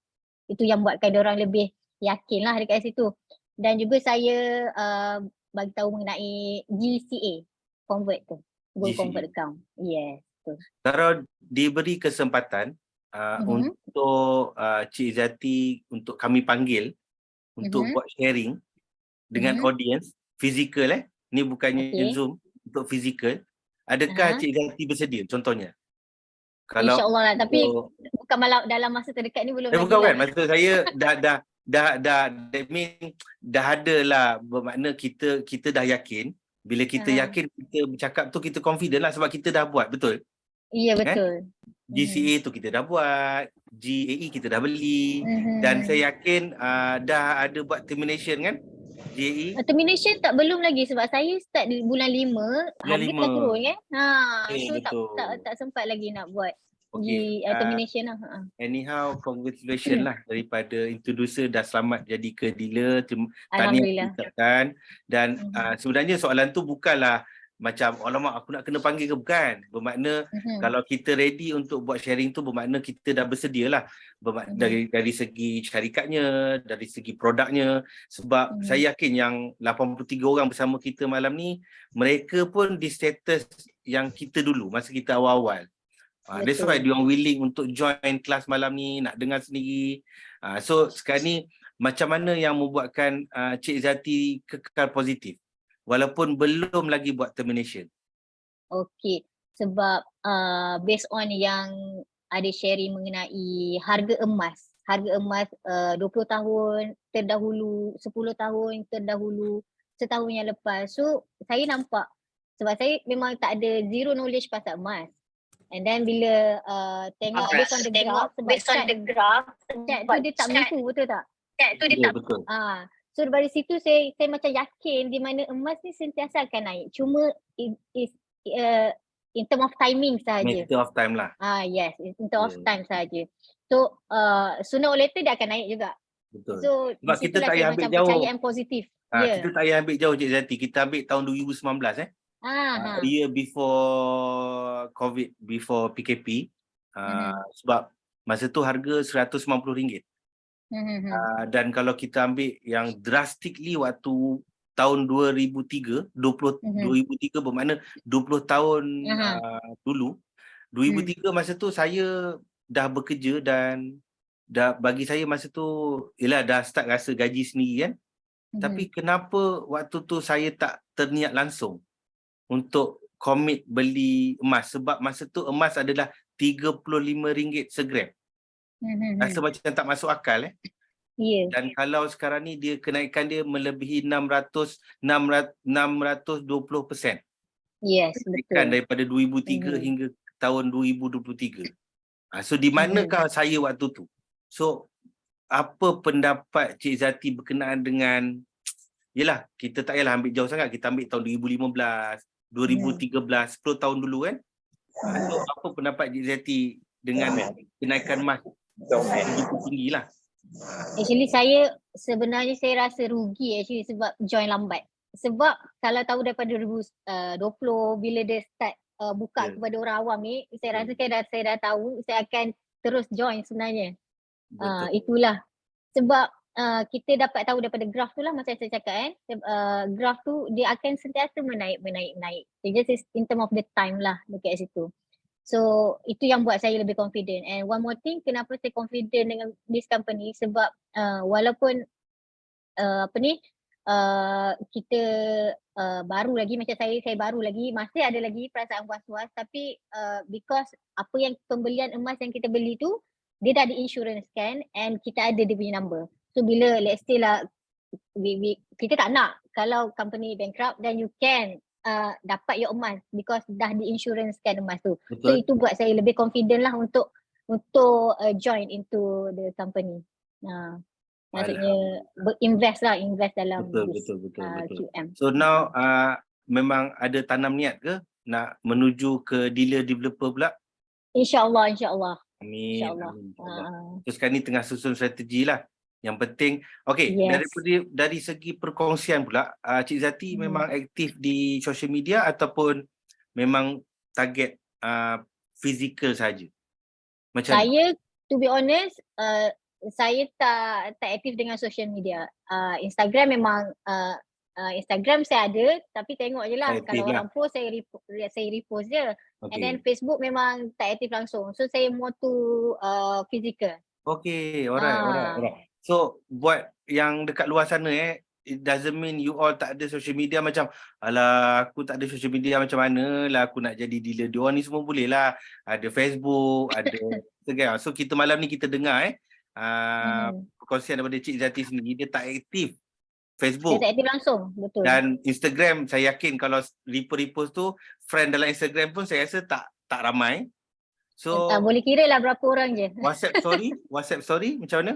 [SPEAKER 3] Itu yang buatkan diorang lebih yakin lah dekat situ. Dan juga saya bagi tahu mengenai GCA, convert tu, Gold Convert Account. Yes, betul.
[SPEAKER 1] Kalau diberi kesempatan untuk Cik Izzati, untuk kami panggil untuk buat sharing dengan audience fizikal, ni bukannya Zoom, untuk fizikal, adakah Cik Izzati bersedia contohnya? Kalau
[SPEAKER 3] InsyaAllah lah, tapi bukan dalam masa terdekat ni belum lagi
[SPEAKER 1] bukan
[SPEAKER 3] lah.
[SPEAKER 1] maksud saya that mean dah ada lah, bermakna kita dah yakin. Bila kita yakin, kita bercakap tu kita confident lah, sebab kita dah buat, betul?
[SPEAKER 3] Ya, betul.
[SPEAKER 1] GCA tu kita dah buat, GAE kita dah beli, dan saya yakin dah ada buat termination kan, GAE?
[SPEAKER 3] Termination belum lagi, sebab saya start di bulan 5, harga telah turun kan. So tak sempat lagi nak buat termination lah.
[SPEAKER 1] Anyhow, congratulations lah daripada introducer dah selamat jadi ke dealer.
[SPEAKER 3] Alhamdulillah.
[SPEAKER 1] Dan sebenarnya soalan tu bukanlah macam alamak aku nak kena panggil ke, bukan. Bermakna kalau kita ready untuk buat sharing tu, bermakna kita dah bersedia lah. Dari segi syarikatnya, dari segi produknya. Sebab saya yakin yang 83 orang bersama kita malam ni, mereka pun di status yang kita dulu masa kita awal-awal. That's why dia orang willing untuk join kelas malam ni, nak dengar sendiri. So sekarang ni macam mana yang membuatkan Cik Izzati kekal positif walaupun belum lagi buat termination?
[SPEAKER 3] Okay, sebab based on yang ada sharing mengenai harga emas. Harga emas 20 tahun terdahulu, 10 tahun terdahulu, setahun yang lepas. So saya nampak sebab saya memang tak ada zero knowledge pasal emas. And then bila tengok based on the graph, sebab chart tu dia tak menipu, betul tak?
[SPEAKER 1] Ya, betul.
[SPEAKER 3] So dari situ saya macam yakin di mana emas ni sentiasa akan naik. Cuma in term of timing sahaja.
[SPEAKER 1] Matter of time lah.
[SPEAKER 3] Yes, in term of
[SPEAKER 1] Ya.
[SPEAKER 3] time sahaja. So sooner or later dia akan naik juga.
[SPEAKER 1] Betul.
[SPEAKER 3] So
[SPEAKER 1] Sebab
[SPEAKER 3] di
[SPEAKER 1] kita
[SPEAKER 3] situlah
[SPEAKER 1] tak
[SPEAKER 3] saya
[SPEAKER 1] payah
[SPEAKER 3] macam
[SPEAKER 1] ambil jauh.
[SPEAKER 3] percayaan positif. Ya.
[SPEAKER 1] Kita tak payah ambil jauh Cik Zati. Kita ambil tahun 2019 year before COVID, before PKP. Sebab masa tu harga RM150. Dan kalau kita ambil yang drastically waktu tahun 2003, 2003 bermakna 20 tahun dulu. 2003 masa tu saya dah bekerja dan bagi saya masa tu ialah dah start rasa gaji sendiri kan. Tapi kenapa waktu tu saya tak terniat langsung untuk commit beli emas, sebab masa tu emas adalah RM35 segram. Rasa macam tak masuk akal
[SPEAKER 3] Ya.
[SPEAKER 1] Dan kalau sekarang ni dia kenaikan dia melebihi 620%.
[SPEAKER 3] Yes,
[SPEAKER 1] Kenaikan
[SPEAKER 3] betul.
[SPEAKER 1] daripada 2003 hingga tahun 2023. So di manakah saya waktu tu? So apa pendapat Cik Zati berkenaan dengan, yelah kita tak payahlah ambil jauh sangat, kita ambil tahun 2015, 2013, 10 tahun dulu kan. So apa pendapat Cik Zati dengan kenaikan emas begitu tinggi lah?
[SPEAKER 3] Actually saya sebenarnya saya rasa rugi actually sebab join lambat. Sebab kalau tahu daripada 2020 bila dia start buka kepada orang awam ni, saya rasa saya dah tahu saya akan terus join sebenarnya. Itulah sebab kita dapat tahu daripada graf tu lah macam saya cakap graf tu dia akan sentiasa menaik. It's just in term of the time lah dekat situ. So itu yang buat saya lebih confident. And one more thing, kenapa saya confident dengan this company sebab walaupun kita baru lagi, macam saya baru lagi, masih ada lagi perasaan was-was, tapi because apa yang pembelian emas yang kita beli tu dia dah di insurance kan, and kita ada dia punya number. So bila let's say lah kita tak nak kalau company bankrupt, then you can dapat your emas because dah di insurance kan emas tu.
[SPEAKER 1] Betul.
[SPEAKER 3] So itu buat saya lebih confident lah untuk join into the company. Maksudnya invest dalam
[SPEAKER 1] Betul.
[SPEAKER 3] QM.
[SPEAKER 1] So now memang ada tanam niat ke nak menuju ke dealer developer pula?
[SPEAKER 3] InsyaAllah.
[SPEAKER 1] Amin.
[SPEAKER 3] InsyaAllah.
[SPEAKER 1] So sekarang ni tengah susun strategi lah. Yang penting, dari segi perkongsian pula, Cik Zati memang aktif di social media ataupun memang target fizikal saja? Macam
[SPEAKER 3] saya, to be honest, saya tak aktif dengan social media. Instagram memang Instagram saya ada, tapi tengok je lah. Kalau orang post saya repost je. And then Facebook memang tak aktif langsung. So saya more to physical.
[SPEAKER 1] Okay, alright. So buat yang dekat luar sana it doesn't mean you all tak ada social media macam alah aku tak ada social media macam mana lah aku nak jadi dealer. Diorang ni semua boleh lah. Ada Facebook, ada Instagram. So kita malam ni kita dengar perkongsian daripada Cik Zati sendiri, dia tak aktif Facebook.
[SPEAKER 3] Dia tak aktif langsung, betul.
[SPEAKER 1] Dan Instagram saya yakin kalau repost tu friend dalam Instagram pun saya rasa tak ramai. So
[SPEAKER 3] boleh kira lah berapa orang je.
[SPEAKER 1] WhatsApp story macam mana?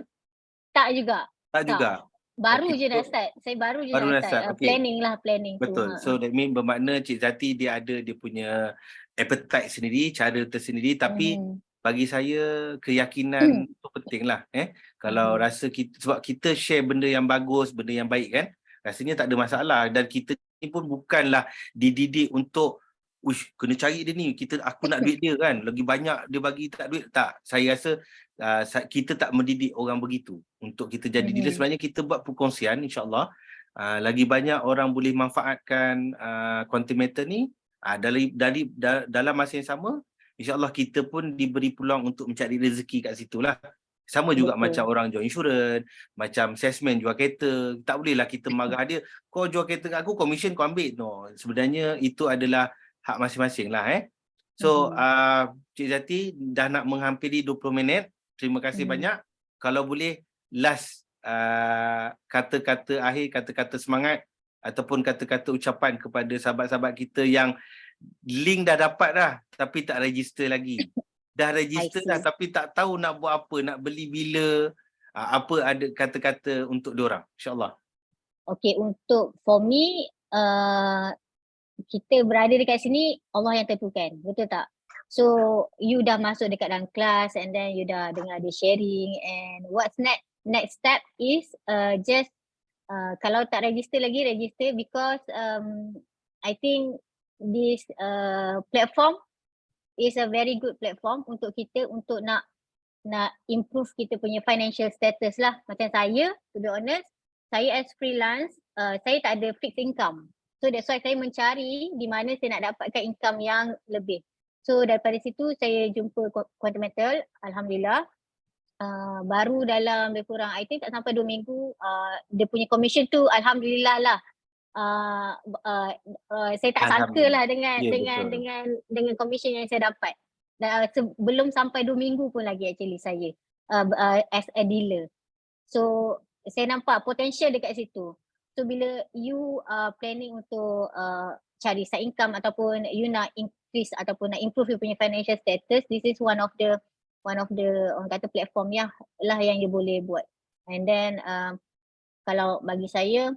[SPEAKER 3] Tak juga. Baru je nak start. Saya baru je nak start. Planning tu.
[SPEAKER 1] Betul. So that mean bermakna Cik Zati dia ada dia punya appetite sendiri, cara tersendiri, tapi bagi saya keyakinan tu penting lah. Kalau rasa kita, sebab kita share benda yang bagus, benda yang baik kan, rasanya tak ada masalah. Dan kita ni pun bukanlah dididik untuk kena cari dia ni, aku nak duit dia kan, lagi banyak dia bagi tak duit. Tak, saya rasa kita tak mendidik orang begitu untuk kita jadi dealer. Sebenarnya kita buat perkongsian, insyaAllah lagi banyak orang boleh manfaatkan content matter ni dalam masa yang sama. InsyaAllah kita pun diberi peluang untuk mencari rezeki kat situ lah. Sama juga macam orang jual insurans, macam salesman jual kereta. Tak bolehlah kita marah dia, kau jual kereta kat aku, komisen kau ambil. No, sebenarnya itu adalah hak masing-masing lah. So Cik Zati dah nak menghampiri 20 minit. Terima kasih banyak. Kalau boleh last kata-kata akhir, kata-kata semangat ataupun kata-kata ucapan kepada sahabat-sahabat kita yang link dah dapat dah tapi tak register lagi. Dah register dah tapi tak tahu nak buat apa, nak beli bila. Apa ada kata-kata untuk diorang, insyaAllah.
[SPEAKER 3] Okay, untuk for me, kita berada dekat sini, Allah yang tentukan, betul tak? So, you dah masuk dekat dalam kelas and then you dah dengar dia sharing, and what's next step is just kalau tak register lagi, register, because I think this platform is a very good platform untuk kita untuk nak improve kita punya financial status lah. Macam saya, to be honest, saya as freelance, saya tak ada fixed income. So that's why saya mencari di mana saya nak dapatkan income yang lebih. So daripada situ saya jumpa Quantum Metal, Alhamdulillah. Baru dalam lebih kurang, I think tak sampai 2 minggu, dia punya commission tu Alhamdulillah lah. Saya tak sangka lah dengan commission yang saya dapat. Belum sampai 2 minggu pun lagi actually saya as a dealer. So saya nampak potential dekat situ. So bila you planning untuk cari side income ataupun you nak increase ataupun nak improve you punya financial status, this is one of the orang kata platform yang you boleh buat. And then kalau bagi saya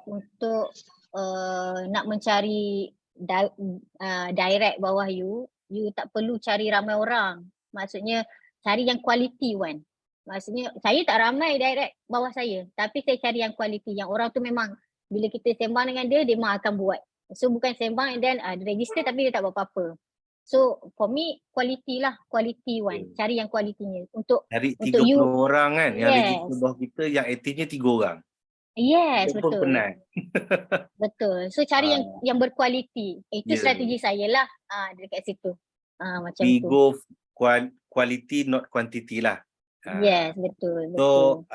[SPEAKER 3] untuk nak mencari direct bawah you tak perlu cari ramai orang. Maksudnya cari yang quality one. Maksudnya saya tak ramai direct bawah saya, tapi saya cari yang quality, yang orang tu memang bila kita sembang dengan dia memang akan buat. So bukan sembang and then register tapi dia tak buat apa-apa. So for me quality lah, quality one. Cari yang quality-nya untuk
[SPEAKER 1] Dari 30
[SPEAKER 3] untuk you,
[SPEAKER 1] orang kan yang register bawah kita, yang aktifnya 3 orang.
[SPEAKER 3] Yes,
[SPEAKER 1] Itu pun
[SPEAKER 3] betul.
[SPEAKER 1] penat.
[SPEAKER 3] Betul. So cari yang berkualiti. Itu strategi saya lah dekat situ. Macam
[SPEAKER 1] We
[SPEAKER 3] tu.
[SPEAKER 1] go quality not quantity lah.
[SPEAKER 3] Yes, betul.
[SPEAKER 1] So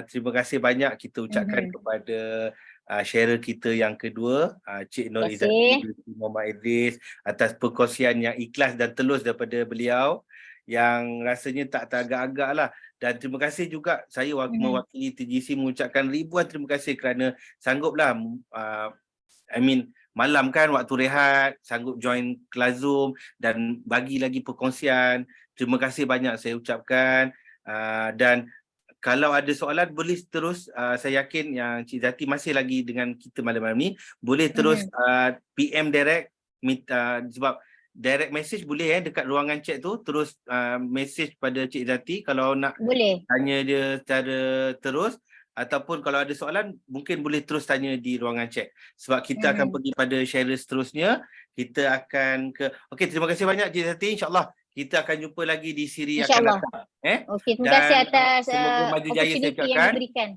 [SPEAKER 1] terima kasih banyak kita ucapkan kepada sharer kita yang kedua, Cik Nur Izzati binti Muhammad Idris, atas perkongsian yang ikhlas dan telus daripada beliau yang rasanya tak teragak-agak lah. Dan terima kasih juga saya mewakili TGC mengucapkan ribuan terima kasih kerana sangguplah malam kan waktu rehat sanggup join kelas Zoom dan bagi lagi perkongsian. Terima kasih banyak saya ucapkan. Dan kalau ada soalan boleh terus, saya yakin yang Cik Zati masih lagi dengan kita malam-malam ni, boleh terus PM direct, sebab direct message boleh dekat ruangan chat tu, terus message pada Cik Zati kalau nak tanya dia secara terus, ataupun kalau ada soalan mungkin boleh terus tanya di ruangan chat. Sebab kita akan pergi pada sharer seterusnya, kita akan ke okey, terima kasih banyak Cik Zati, insya-Allah kita akan jumpa lagi di siri akan datang.
[SPEAKER 3] Okey, terima kasih atas
[SPEAKER 1] semoga maju jaya saya ucapkan.
[SPEAKER 3] Yang diberikan.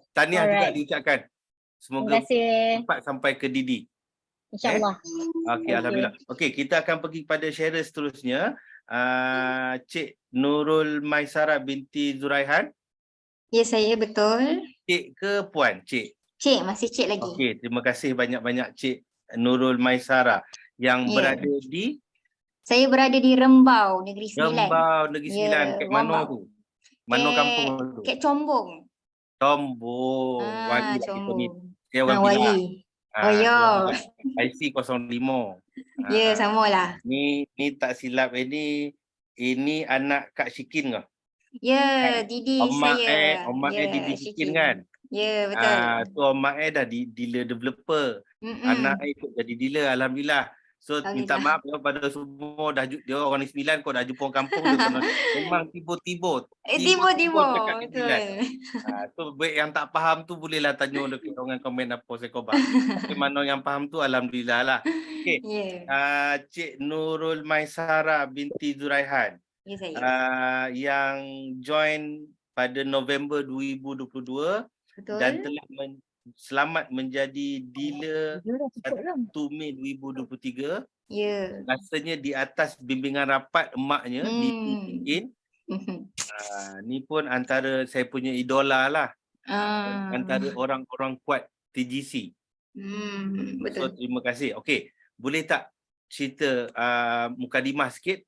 [SPEAKER 1] Tahniah juga diucapkan. Semoga cepat sampai ke Didi.
[SPEAKER 3] InsyaAllah.
[SPEAKER 1] Okey, alhamdulillah. Okey, kita akan pergi pada sharer seterusnya. Cik Nurul Maisara binti Zuraihan.
[SPEAKER 4] Ya, saya betul.
[SPEAKER 1] Cik ke puan? Cik.
[SPEAKER 4] Cik, masih cik lagi.
[SPEAKER 1] Okey, terima kasih banyak-banyak Cik Nurul Maisara yang berada di
[SPEAKER 4] Saya berada di Rembau, Negeri Sembilan.
[SPEAKER 1] Rembau, Negeri Sembilan. Kat mana tu? Mana kampung tu?
[SPEAKER 4] Kat Combong.
[SPEAKER 1] Combong. Wali.
[SPEAKER 4] Combong.
[SPEAKER 1] Saya orang Pilar.
[SPEAKER 4] Wali. Oh ya.
[SPEAKER 1] IC 05.
[SPEAKER 4] Ya, samalah.
[SPEAKER 1] Ni tak silap ini anak Kak Syikin ke?
[SPEAKER 4] Ya, Didi saya.
[SPEAKER 1] Omak Didi Syikin kan?
[SPEAKER 4] Ya, betul.
[SPEAKER 1] So omak dah dealer developer. Anak ikut jadi dealer, alhamdulillah. So minta maaf pada semua dia orang ni 9 kau dah jumpa orang kampung dia memang tiba-tiba
[SPEAKER 4] betul.
[SPEAKER 1] So baik yang tak faham tu bolehlah tanya dekat orang komen apa saya khabar. Tapi mana yang faham tu alhamdulillah lah. Okey. Cik Nurul Maisara binti Zuraihan.
[SPEAKER 4] Ya, saya.
[SPEAKER 1] Yang join pada November 2022. Betul. Dan telah selamat menjadi dealer 1 Mei 2023.
[SPEAKER 4] Ya.
[SPEAKER 1] Rasanya di atas bimbingan rapat emaknya di Pikin. Ni pun antara saya punya idola lah. Antara orang-orang kuat TGC.
[SPEAKER 4] Betul.
[SPEAKER 1] So terima kasih. Okey, boleh tak cerita mukadimah sikit.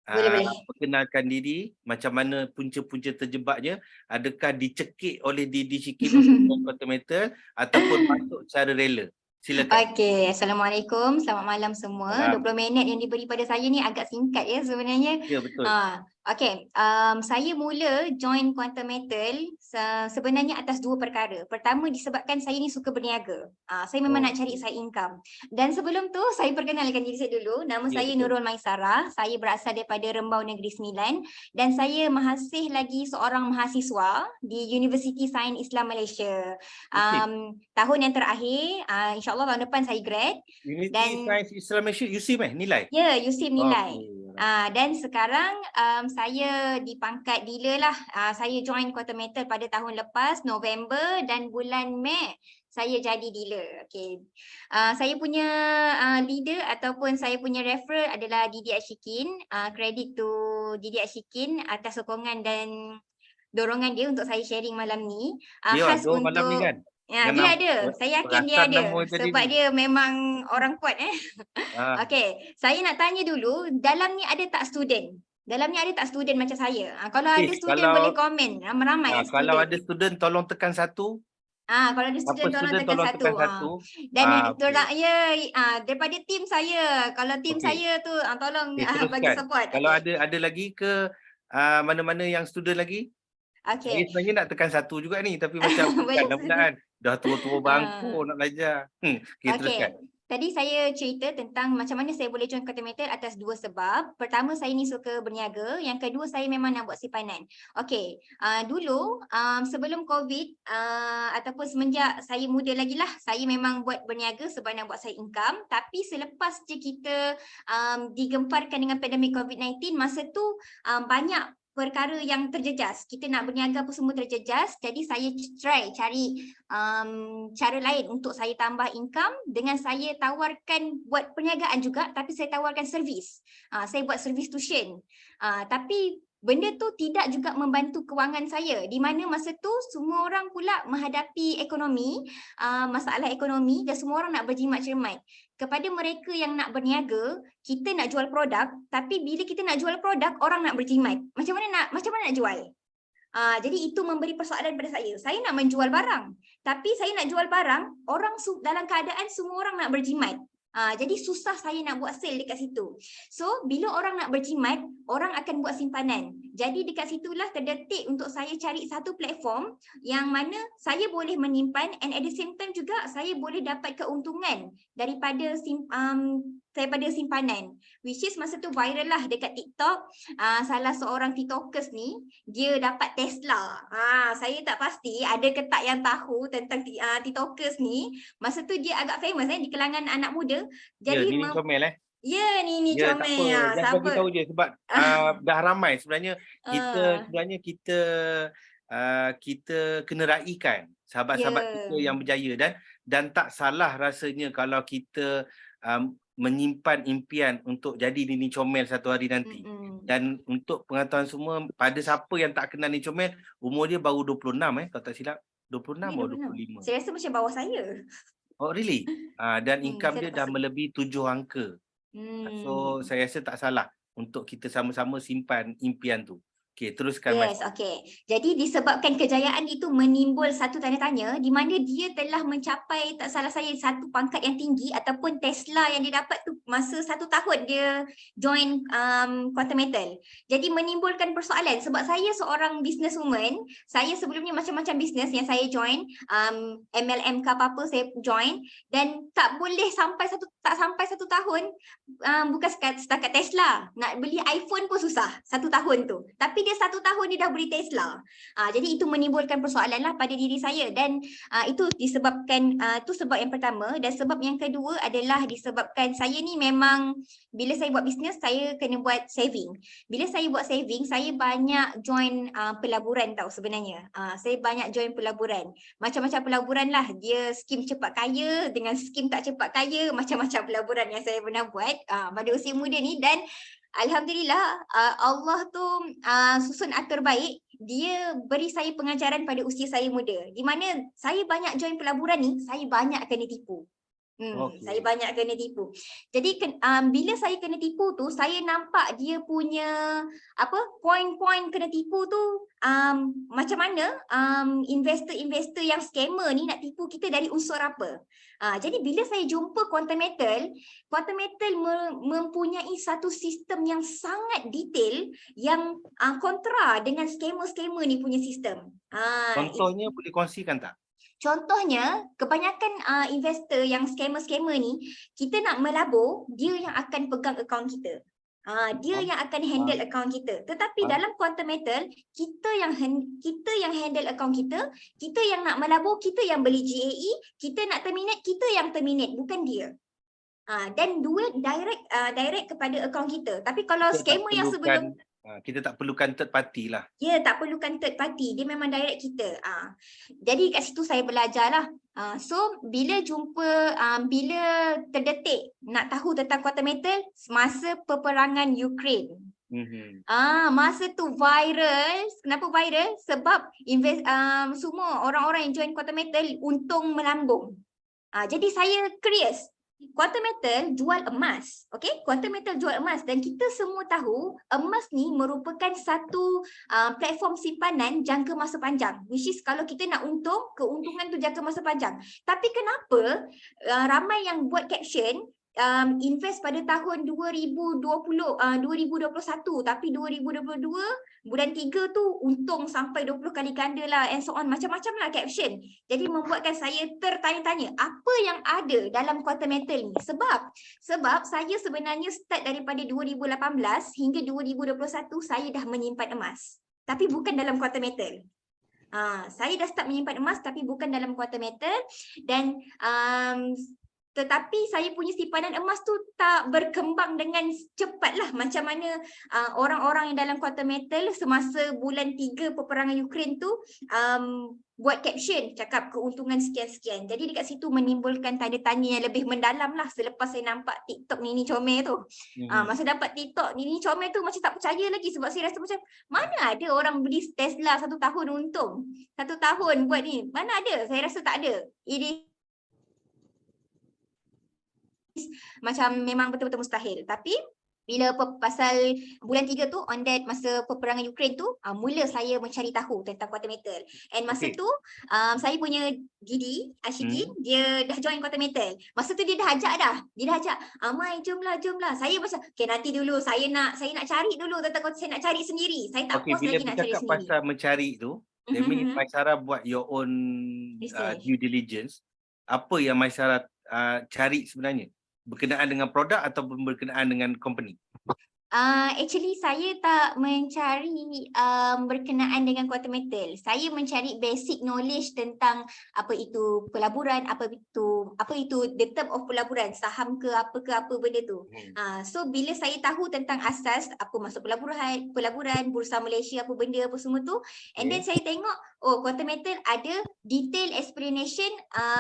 [SPEAKER 4] Boleh.
[SPEAKER 1] Perkenalkan diri, macam mana punca-punca terjebaknya, adakah dicekik oleh Didi Shikin untuk join Quantum Metal ataupun masuk secara rela? Silakan.
[SPEAKER 4] Okey, Assalamualaikum. Selamat malam semua.
[SPEAKER 1] Salam.
[SPEAKER 4] 20 minit yang diberi pada saya ni agak singkat ya sebenarnya.
[SPEAKER 1] Ya, betul.
[SPEAKER 4] Okey, saya mula join Quantum Metal sebenarnya atas dua perkara. Pertama disebabkan saya ni suka berniaga. Saya memang nak cari side income. Dan sebelum tu saya perkenalkan diri saya dulu. Nama
[SPEAKER 1] Ya,
[SPEAKER 4] saya
[SPEAKER 1] betul.
[SPEAKER 4] Nurul Maisarah. Saya berasal daripada Rembau Negeri Sembilan dan saya masih lagi seorang mahasiswa di Universiti Sains Islam Malaysia. Tahun yang terakhir, insyaAllah tahun depan saya grad.
[SPEAKER 1] Unity Science Islam Malaysia, USIM nilai?
[SPEAKER 4] Ya, USIM nilai.
[SPEAKER 1] Okey.
[SPEAKER 4] Dan sekarang saya di pangkat dealer lah. Saya join Quantum Metal pada tahun lepas, November, dan bulan Mei saya jadi dealer. Okay. Saya punya leader ataupun saya punya referral adalah Didi Ashikin. Credit to Didi Ashikin atas sokongan dan dorongan dia untuk saya sharing malam ni.
[SPEAKER 1] Dia
[SPEAKER 4] Khas
[SPEAKER 1] ada malam ni
[SPEAKER 4] untuk
[SPEAKER 1] kan?
[SPEAKER 4] Ya,
[SPEAKER 1] Dengan
[SPEAKER 4] dia
[SPEAKER 1] nama-
[SPEAKER 4] ada. Saya yakin dia
[SPEAKER 1] perasan
[SPEAKER 4] ada
[SPEAKER 1] nama tadi
[SPEAKER 4] sebab
[SPEAKER 1] ni.
[SPEAKER 4] dia memang orang kuat
[SPEAKER 1] Ah,
[SPEAKER 4] Okey, saya nak tanya dulu, dalam ni ada tak student? Dalam ni ada tak student macam saya? Kalau ada student
[SPEAKER 1] kalau-
[SPEAKER 4] boleh komen. Ramai-ramai
[SPEAKER 1] kalau
[SPEAKER 4] student.
[SPEAKER 1] ada student tolong tekan 1.
[SPEAKER 4] Kalau ada student tolong tekan satu. Dan
[SPEAKER 1] okey.
[SPEAKER 4] daripada tim saya, kalau tim
[SPEAKER 1] Okey.
[SPEAKER 4] saya tu tolong
[SPEAKER 1] Okey,
[SPEAKER 4] bagi
[SPEAKER 1] teruskan.
[SPEAKER 4] support.
[SPEAKER 1] Kalau
[SPEAKER 4] Okey.
[SPEAKER 1] ada lagi ke mana-mana yang student lagi? Saya
[SPEAKER 4] Okey.
[SPEAKER 1] sebenarnya nak tekan 1 juga ni, tapi macam
[SPEAKER 4] Boleh.
[SPEAKER 1] dah bulan dah tua-tua bangku nak belajar. Okey, teruskan.
[SPEAKER 4] Tadi saya cerita tentang macam mana saya boleh join Quantum Metal atas dua sebab. Pertama, saya ni suka berniaga. Yang kedua, saya memang nak buat simpanan. Okey, dulu sebelum COVID ataupun semenjak saya muda lagi lah, saya memang buat berniaga sebab nak buat saya income. Tapi selepas je kita digemparkan dengan pandemik COVID-19, masa tu banyak perkara yang terjejas. Kita nak berniaga apa semua terjejas. Jadi saya cari cara lain untuk saya tambah income dengan saya tawarkan buat perniagaan juga, tapi saya tawarkan servis. Saya buat servis tuition. Tapi benda tu tidak juga membantu kewangan saya, di mana masa tu semua orang pula menghadapi ekonomi, masalah ekonomi dan semua orang nak berjimat cermat. Kepada mereka yang nak berniaga, kita nak jual produk, tapi bila kita nak jual produk, orang nak berjimat. Macam mana nak jual? Jadi itu memberi persoalan pada saya. Saya nak menjual barang, tapi saya nak jual barang, orang dalam keadaan semua orang nak berjimat. Jadi susah saya nak buat sale dekat situ. So bila orang nak berjimat, orang akan buat simpanan. Jadi dekat situlah terdetik untuk saya cari satu platform yang mana saya boleh menyimpan and at the same time juga saya boleh dapat keuntungan daripada simpanan. Which is masa tu viral lah dekat TikTok. Salah seorang TikTokers ni, dia dapat Tesla. Saya tak pasti ada ke tak yang tahu tentang TikTokers ni. Masa tu dia agak famous di kalangan anak muda. Jadi
[SPEAKER 1] Nini Comel
[SPEAKER 4] Ya, Nini
[SPEAKER 1] Ya,
[SPEAKER 4] Comel.
[SPEAKER 1] tak apa. Jangan bagi tahu je sebab dah ramai sebenarnya kita kena raikan sahabat-sahabat kita yang berjaya dan tak salah rasanya kalau kita menyimpan impian untuk jadi Nini Comel satu hari nanti. Dan untuk pengetahuan semua, pada siapa yang tak kenal Nini Comel, umur dia baru 26 kalau tak silap. 26 atau 25.
[SPEAKER 4] Saya rasa macam bawah saya.
[SPEAKER 1] Oh really? Dan income
[SPEAKER 4] saya
[SPEAKER 1] dia
[SPEAKER 4] tak
[SPEAKER 1] dah
[SPEAKER 4] pasti.
[SPEAKER 1] melebihi 7 angka. So saya rasa tak salah untuk kita sama-sama simpan impian tu. Okey, teruskan Mas.
[SPEAKER 4] Yes, okey. Jadi disebabkan kejayaan itu menimbul satu tanda tanya di mana dia telah mencapai, tak salah saya, satu pangkat yang tinggi ataupun Tesla yang dia dapat tu masa 1 tahun dia join Quantum Metal. Jadi menimbulkan persoalan sebab saya seorang businesswoman, saya sebelumnya macam-macam bisnes yang saya join, MLM ke apa-apa saya join dan tak sampai satu tahun, bukan setakat Tesla, nak beli iPhone pun susah 1 tahun tu. Tapi dia 1 tahun dia dah beli Tesla. Jadi itu menimbulkan persoalan lah pada diri saya dan itu disebabkan, itu sebab yang pertama. Dan sebab yang kedua adalah disebabkan saya ni memang bila saya buat bisnes saya kena buat saving. Bila saya buat saving, saya banyak join pelaburan tau sebenarnya. Saya banyak join pelaburan. Macam-macam pelaburan lah. Dia skim cepat kaya dengan skim tak cepat kaya, macam-macam pelaburan yang saya pernah buat pada usia muda ni. Dan Alhamdulillah, Allah tu susun atur baik. Dia beri saya pengajaran pada usia saya muda. Di mana saya banyak join pelaburan ni, saya banyak kena tipu. Saya
[SPEAKER 1] Okey.
[SPEAKER 4] banyak kena tipu. Jadi bila saya kena tipu tu, saya nampak dia punya poin-poin kena tipu tu macam mana investor-investor yang scammer ni nak tipu kita dari unsur apa. Jadi bila saya jumpa Quantum Metal mempunyai satu sistem yang sangat detail yang kontra dengan scammer-scammer ni punya sistem.
[SPEAKER 1] Contohnya boleh kongsikan tak?
[SPEAKER 4] Contohnya, kebanyakan investor yang scammer-scammer ni, kita nak melabur, dia yang akan pegang akaun kita. Dia yang akan handle akaun kita. Tetapi dalam Quantum Metal, kita yang handle akaun kita yang nak melabur, kita yang beli GAE, kita nak terminate, kita yang terminate, bukan dia. Dan duit direct kepada akaun kita. Tapi kalau scammer yang sebelum,
[SPEAKER 1] kita tak perlukan third party lah.
[SPEAKER 4] dia tak perlukan third party, dia memang direct kita. Jadi kat situ saya belajar lah. So bila bila terdetik nak tahu tentang Quantum Metal semasa peperangan Ukraine. Masa tu viral. Kenapa viral? Sebab semua orang-orang yang join Quantum Metal untung melambung. Jadi saya curious. Quantum Metal jual emas, okay? Quantum Metal jual emas dan kita semua tahu emas ni merupakan satu platform simpanan jangka masa panjang. Which is kalau kita nak untung, keuntungan tu jangka masa panjang. Tapi kenapa ramai yang buat caption invest pada tahun 2021 tapi 2022 bulan 3 tu untung sampai 20 kali ganda lah and so on, macam-macam lah caption. Jadi membuatkan saya tertanya-tanya apa yang ada dalam Quantum Metal ni. Sebab saya sebenarnya start daripada 2018 hingga 2021 saya dah menyimpan emas. Tapi bukan dalam Quantum Metal. Saya dah start menyimpan emas tapi bukan dalam Quantum Metal dan tetapi saya punya simpanan emas tu tak berkembang dengan cepat lah macam mana orang-orang yang dalam Quantum Metal semasa bulan 3 peperangan Ukraine tu buat caption cakap keuntungan sekian-sekian. Jadi dekat situ menimbulkan tanda tanya yang lebih mendalam lah selepas saya nampak TikTok Nini Comel tu. Masa dapat TikTok Nini Comel tu macam tak percaya lagi sebab saya rasa macam mana ada orang beli Tesla 1 tahun untung. 1 tahun buat ni. Mana ada? Saya rasa tak ada. Ini macam memang betul-betul mustahil. Tapi bila pasal bulan 3 tu on that masa peperangan Ukraine tu mula saya mencari tahu tentang Quantum Metal. And masa tu saya punya Didi Ashiki dia dah join Quantum Metal. Masa tu dia dah ajak dah. Dia dah ajak, "Mai jomlah." Saya macam, "Okay, nanti dulu saya nak cari dulu tentang saya nak cari sendiri." Saya tak puas lagi nak cari
[SPEAKER 1] Bila
[SPEAKER 4] sendiri.
[SPEAKER 1] pasal mencari tu, that means Maisara buat your own due diligence. Apa yang Maisara cari sebenarnya? Berkenaan dengan produk ataupun berkenaan dengan company?
[SPEAKER 4] Actually saya tak mencari berkenaan dengan Quantum Metal. Saya mencari basic knowledge tentang apa itu pelaburan, apa itu the term of pelaburan, saham ke apa benda tu. So bila saya tahu tentang asas apa masuk pelaburan, Bursa Malaysia apa benda apa semua tu, and then saya tengok Quantum Metal ada detail explanation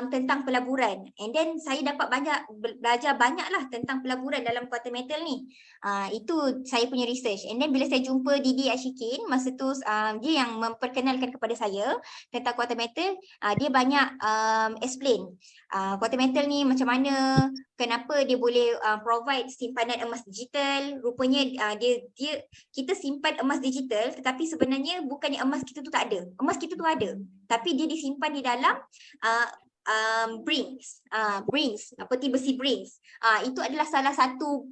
[SPEAKER 4] tentang pelaburan. And then saya dapat belajar banyak lah tentang pelaburan dalam Quantum Metal ni. Itu saya punya research. And then bila saya jumpa Didi Ashikin, masa tu dia yang memperkenalkan kepada saya tentang Quantum Metal. Dia banyak explain Quantum Metal ni macam mana, kenapa dia boleh provide simpanan emas digital. Rupanya kita simpan emas digital tetapi sebenarnya bukannya emas kita tu tak ada. Emas kita tu ada tapi dia disimpan di dalam brings, peti besi brings. Itu adalah salah satu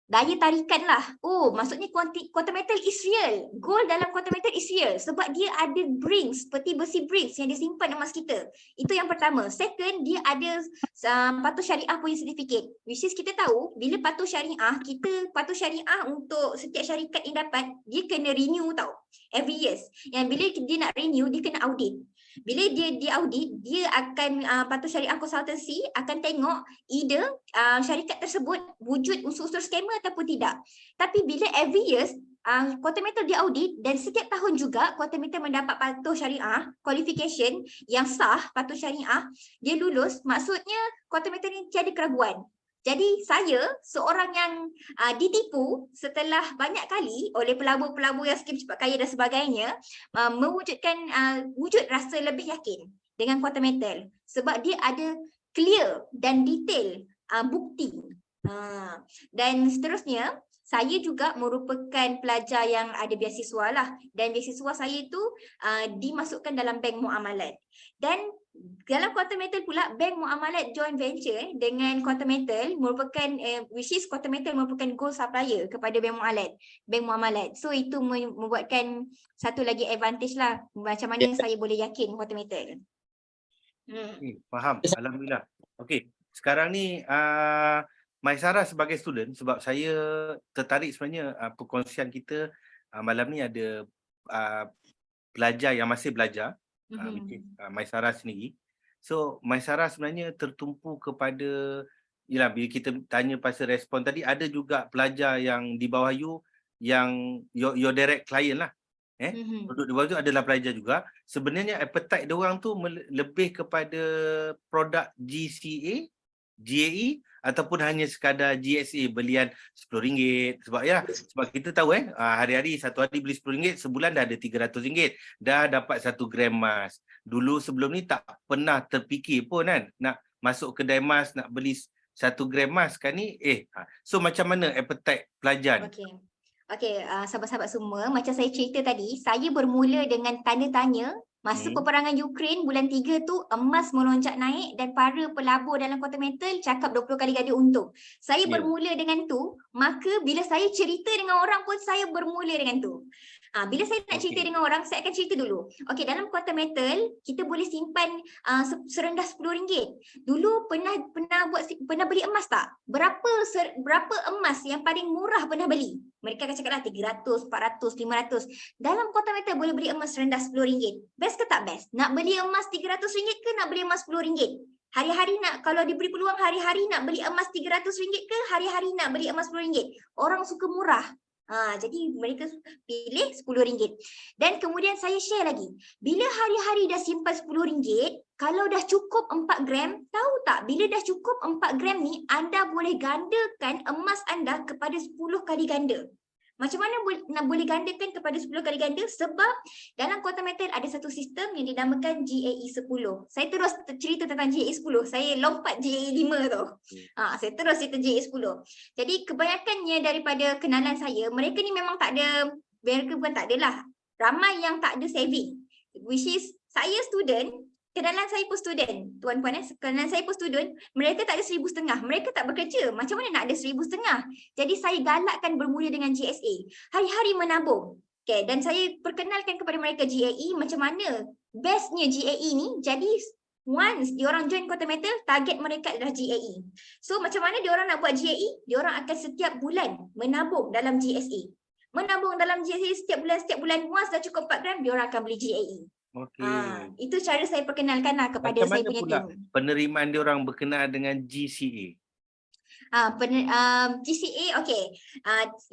[SPEAKER 4] daya tarikan lah. Maksudnya Quantum Metal is real. Gold dalam Quantum Metal is real sebab dia ada brings, peti besi brings yang disimpan emas kita. Itu yang pertama. Second, dia ada patuh syariah punya sertifikat. Which is kita tahu bila patuh syariah untuk setiap syarikat yang dapat, dia kena renew tau. Every years. Yang bila dia nak renew, dia kena audit. Bila dia audit, dia akan patuh syariah consultancy akan tengok either syarikat tersebut wujud unsur-unsur scammer ataupun tidak. Tapi bila every years Quantum Metal dia audit dan setiap tahun juga Quantum Metal mendapat patuh syariah qualification yang sah, patuh syariah, dia lulus, maksudnya Quantum Metal ni tiada keraguan. Jadi saya seorang yang ditipu setelah banyak kali oleh pelabur-pelabur yang skim cepat kaya dan sebagainya, mewujudkan wujud rasa lebih yakin. dengan kuarter metal sebab dia ada clear dan detail bukti. Dan seterusnya, saya juga merupakan pelajar yang ada beasiswa lah, dan beasiswa saya itu dimasukkan dalam bank muamalat. Dan dalam kuarter metal pula, bank muamalat joint venture dengan kuarter metal merupakan which is kuarter metal merupakan gold supplier kepada bank muamalat. So itu membuatkan satu lagi advantage lah macam mana saya boleh yakin kuarter metal.
[SPEAKER 1] Faham, alhamdulillah. Okey, sekarang ni Maisara sebagai student, sebab saya tertarik sebenarnya perkongsian kita malam ni ada pelajar yang masih belajar, which is Maisara sendiri. So Maisara sebenarnya tertumpu kepada, yelah, bila kita tanya pasal respon tadi, ada juga pelajar yang di bawah you yang your direct client lah. Duduk di bawah tu adalah pelajar juga. Sebenarnya appetite diorang tu lebih kepada produk GCA, GAE ataupun hanya sekadar GSA belian RM10. Sebab kita tahu hari-hari satu hari beli RM10, sebulan dah ada RM300, dah dapat 1 gram emas. Dulu sebelum ni tak pernah terfikir pun kan nak masuk kedai emas nak beli 1 gram emas kan ni. So macam mana appetite pelajar?
[SPEAKER 4] Okey, sahabat-sahabat semua, macam saya cerita tadi, saya bermula dengan tanda tanya masa peperangan Ukraine bulan 3 tu emas melonjak naik dan para pelabur dalam kuarter metal cakap 20 kali ganda untung. Saya bermula dengan tu, maka bila saya cerita dengan orang pun saya bermula dengan tu. Bila saya nak cerita dengan orang, saya akan cerita dulu. Okey, dalam kuarter metal kita boleh simpan serendah RM10. Dulu pernah beli emas tak? Berapa emas yang paling murah pernah beli? Mereka akan cakap lah 300, 400, 500. Dalam kuarter metal boleh beli emas rendah RM10. Best ke tak best? Nak beli emas RM300 ke nak beli emas RM10? Hari-hari nak, kalau diberi peluang hari-hari nak beli emas RM300 ke hari-hari nak beli emas RM10? Orang suka murah. Jadi mereka pilih RM10. Dan kemudian saya share lagi. Bila hari-hari dah simpan RM10, kalau dah cukup 4 gram, tahu tak bila dah cukup 4 gram ni, anda boleh gandakan emas anda kepada 10 kali ganda. Macam mana nak boleh gandakan kepada 10 kali ganda? Sebab dalam kuarter metal ada satu sistem yang dinamakan GAE 10. Saya terus cerita tentang GAE 10. Saya lompat GAE 5 tu. Saya terus cerita GAE 10. Jadi kebanyakannya daripada kenalan saya, mereka ni memang tak ada, mereka bukan tak adalah. Ramai yang tak ada saving. Which is saya student, kenalan saya pun student, tuan-puan kenalan saya pun student, mereka tak ada RM1,500, mereka tak bekerja, macam mana nak ada RM1,500? Jadi saya galakkan bermula dengan GSA, hari-hari menabung. Okay, dan saya perkenalkan kepada mereka GAE, macam mana bestnya GAE ni. Jadi once diorang join kuarter metal, target mereka adalah GAE. So macam mana diorang nak buat GAE? Diorang akan setiap bulan menabung dalam GSA. Menabung dalam GSA setiap bulan, once dah cukup 4 gram, diorang akan beli GAE. Itu cara saya perkenalkan lah kepada
[SPEAKER 1] macam
[SPEAKER 4] saya
[SPEAKER 1] mana
[SPEAKER 4] punya
[SPEAKER 1] pula
[SPEAKER 4] tim.
[SPEAKER 1] Penerimaan dia orang berkenaan dengan GCA?
[SPEAKER 4] GCA, okey.